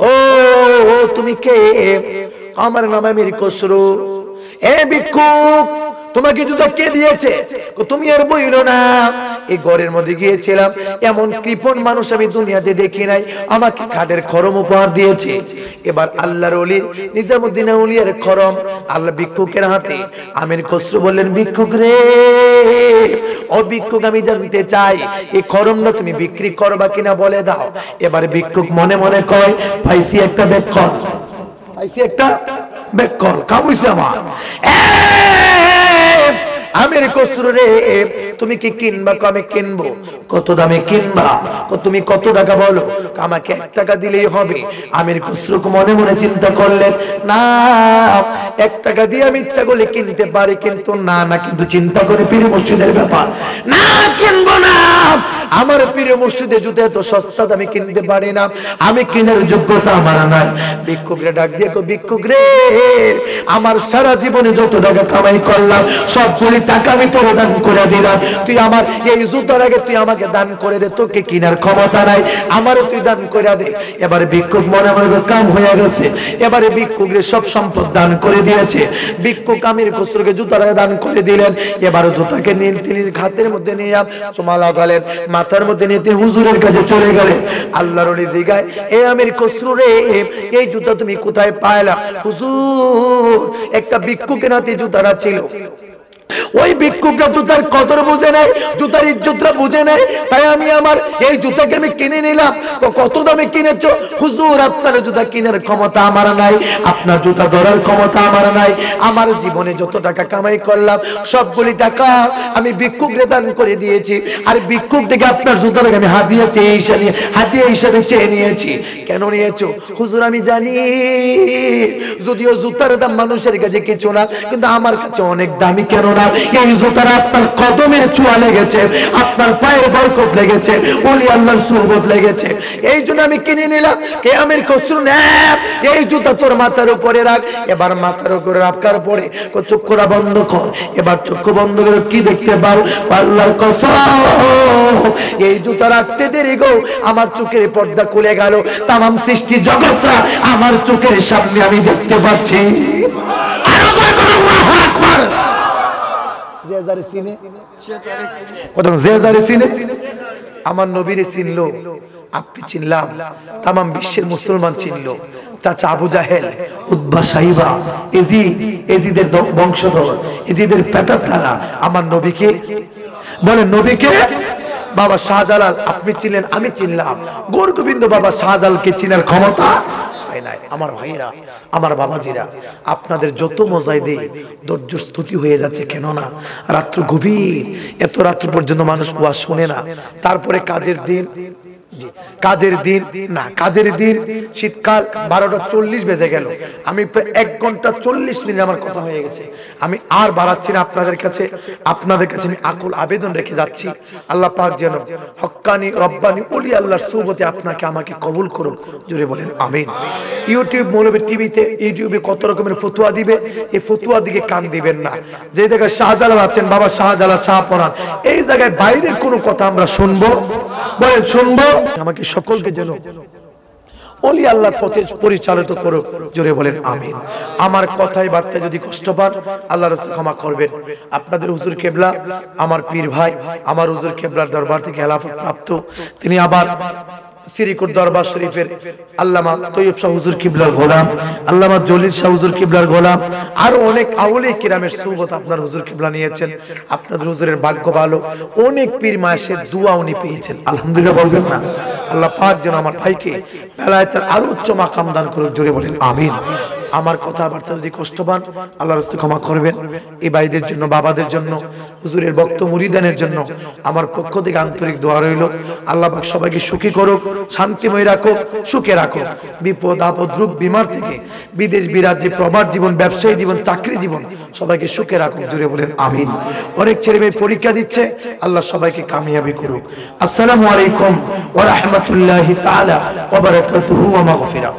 ও তুমি কে? আমার নাম আমির খসরু। এ ভিক্ষুক, তোমাকে জুতা কে দিয়েছে? তুমি আর বইলো না, এই ঘরের মধ্যে গিয়েছিলাম, এমন কৃপণ মানুষ আমি দুনিয়াতে দেখি নাই, আমাকে কাঠের খরম উপহার দিয়েছে। এবার আল্লাহর ওলি নিজামুদ্দিন আউলিয়ার খরম আল্লাহ ভিক্ষুকের হাতে। আমির খসরু বললেন, ভিক্ষুক রে, ও ভিক্ষুক, আমি জানতে চাই এই খরমটা তুমি বিক্রি করবা কিনা বলে দাও। এবার ভিক্ষুক মনে মনে কয়, পাইছি একটা বেক্ষণ। আইছি একটা বেকল কাম হইছে আমার। আমির খসরু রে তুমি কি কিনবা? আমি কিনবো। কত দামে কিনবা? তুমি কত টাকা বলো। আমাকে 1 টাকা দিলেই হবে। আমির খসরু মনে মনে চিন্তা করলেন, না 1 টাকা দিয়ে আমি ইচ্ছা করলে কিনতে পারি, কিন্তু না কিন্তু চিন্তা করে পীর মসজিদের ব্যাপার, না কিনবো না। আমার পীর মসজিদে জুতা এত সস্তা দামে কিনতে পারি না, আমি কেনার যোগ্যতা আমার নাই। ভিক্ষুকরে ডাক দিয়ে ভিক্ষুক রে, আমার সারা জীবনে যত টাকা কামাই করলাম সবগুলি টাকা আমি তোর দান করে দিলাম, তুই আমার এই জুতার আগে তুই আমাকে দান করে দে, তোকে কেনার ক্ষমতা নাই, আমারও তুই দান করে দে। এবারে ভিক্ষুক মনে মনে কাম হয়ে গেছে, এবারে ভিক্ষুকরে সব সম্পদ দান করে দিয়েছে। ভিক্ষুক আমির খসরুকে জুতার আগে দান করে দিলেন। এবারে জুতাকে নিয়ে তিনি হাতের মধ্যে নিয়ে চুমা লাগালেন, মাথার মধ্যে নিয়ে তিনি হুজুরের কাছে চলে গেলেন। আল্লাহর ওলি জিগায়, এ আমির খসরু রে, এই জুতা তুমি কোথায় পাইলা? হুজুর, একটা ভিক্ষুকের হাতে জুতাটা ছিল, ওই ভিক্ষুকরা জুতার কদর বুঝে নাই, জুতার ইজ্জতটা বুঝে নাই, তাই আমি আমার এই জুতাকে আমি কিনে নিলাম। কত দামে কিনেছো? হুজুর, আপনার জুতা কেনার ক্ষমতা আমার নাই, আপনার জুতা ধরার ক্ষমতা আমার নাই। আমার জীবনে যত টাকা কামাই করলাম সবগুলি টাকা আমি ভিক্ষুকরে দান করে দিয়েছি, আর ভিক্ষুক থেকে আপনার জুতাটাকে আমি হাদিয়া হিসাবে চেয়ে নিয়েছি। কেন নিয়েছো? হুজুর, আমি জানি যদিও জুতার দাম মানুষের কাছে কিছু না, কিন্তু আমার কাছে অনেক দামি। কেন না? এই জুতার আপনার কদমের ছোঁয়া লেগেছে, আপনার পায়ের বরকত লেগেছে, ওলি আল্লাহর সুবত লেগেছে, এই জন্য আমি কিনে নিলাম। কে আমির খসরু, এই জুতা তোর মাথার উপরে রাখ। এবার মাথার উপরে রাখার পরে চক্ষুরা বন্ধ কর। এবার চক্ষু বন্ধ করে কি দেখতে পাও? আল্লাহর কসম, এই জুতা রাখতে দেরি গো, আমার চোখের পর্দা খুলে গেল, তামাম সৃষ্টি জগৎটা আমার চোখের সামনে আমি দেখতে পাচ্ছি। আমার নবীরে চিনলো, আপনি চিনলাম, তামাম বিশ্বের মুসলমান চিনলো। চাচা আবু জাহেল, উতবা, সাইবা, এজিদের বংশধর, এজিদের পেটার তারা আমার নবীকে বলেন, নবীকে বাবা শাহজালাল আপনি চিনলেন, আমি চিনলাম। গৌর গোবিন্দ বাবা শাহজালালকে চিনার ক্ষমতা নাই। আমার ভাইরা, আমার বাবাজিরা, আপনাদের যত মজাই দেই ধৈর্য স্তুতি হয়ে যাচ্ছে। কেন না? রাত্র গভীর, এত রাত্র পর্যন্ত মানুষ ওয়াজ শোনে না। তারপরে কাজের দিন, কাজের দিন শীতকাল 12:40 বেজে গেল। আমি প্রায় 1 ঘন্টা 40 মিনিট আমার কথা হয়ে গেছে। আমি আর বাড়াচ্ছি না। আপনাদের কাছে আমি আকুল আবেদন রেখে যাচ্ছি, আল্লাহ পাক যেন হক্কানি রব্বানি ওলি আল্লাহর সুবতে আপনাকে আমাকে কবুল করুন। জোরে বলেন আমিন। ইউটিউব মৌলবী টিভিতে, ইউটিউবে কত রকমের ফতুয়া দিবে, এই ফতুয়ার দিকে কান দিবেন না। যে জায়গায় শাহজালাল আছেন, বাবা শাহজালাল শাহপরান, এই জায়গায় বাইরের কোনো কথা আমরা শুনবো? বলেন শুনবো। আমাকে সকলকে যেন ওলি আল্লাহর পথে পরিচালিত করো। জোরে বলেন আমিন। আমার কথায় বার্তায় যদি কষ্ট পান, আল্লাহর রাসূল ক্ষমা করবেন। আপনাদের হুজুর কেবলা, আমার পীর ভাই, আমার হুজুর কেবলার দরবার থেকে খেলাফত প্রাপ্ত, তিনি আবার শ্রীকুট দরবার শরীফের আল্লামা তৈয়ব শাহ হুজুর কিবলার গোলাম, আল্লামা জলিল শাহ হুজুর কিবলার গোলাম, আরো অনেক আউলিয়া কিরামের সুবত আপনার হুজুর কিবলা নিয়েছেন। আপনাদের হুজুরের ভাগ্য ভালো, অনেক পীর মায়ের দোয়া উনি পেয়েছেন। আলহামদুলিল্লাহ বলবেন না? আল্লাহ পাক যেন আমার ভাইকে বেলায়েতের আরো উচ্চ মাকাম দান করুন। জোরে বলেন আমিন। আমার কথাবার্তা যদি কষ্ট পান, আল্লাহর রাস্তায় ক্ষমা করবেন। এই ভাইদের জন্য, বাবাদের জন্য, হুজুরের ভক্ত মুরিদানের জন্য আমার পক্ষ থেকে আন্তরিক দোয়া রইল। আল্লাহ পাক সবাইকে সুখী করুক, শান্তিময় রাখুক, সুখে রাখুক। বিপদ আপদ রোগ বিমার থেকে, বিদেশ বিরাজ্যে, প্রবাস জীবন, ব্যবসায়ী জীবন, চাকরি জীবন, সবাইকে সুখে রাখুক। জুড়ে বলেন আমিন। অনেক ছেলে মেয়ে পরীক্ষা দিচ্ছে, আল্লাহ সবাইকে কামিয়াবি করুক। আসসালামু আলাইকুম ওয়া রাহমাতুল্লাহি তাআলা ওয়া বারাকাতুহু ওয়া মাগফিরাহ।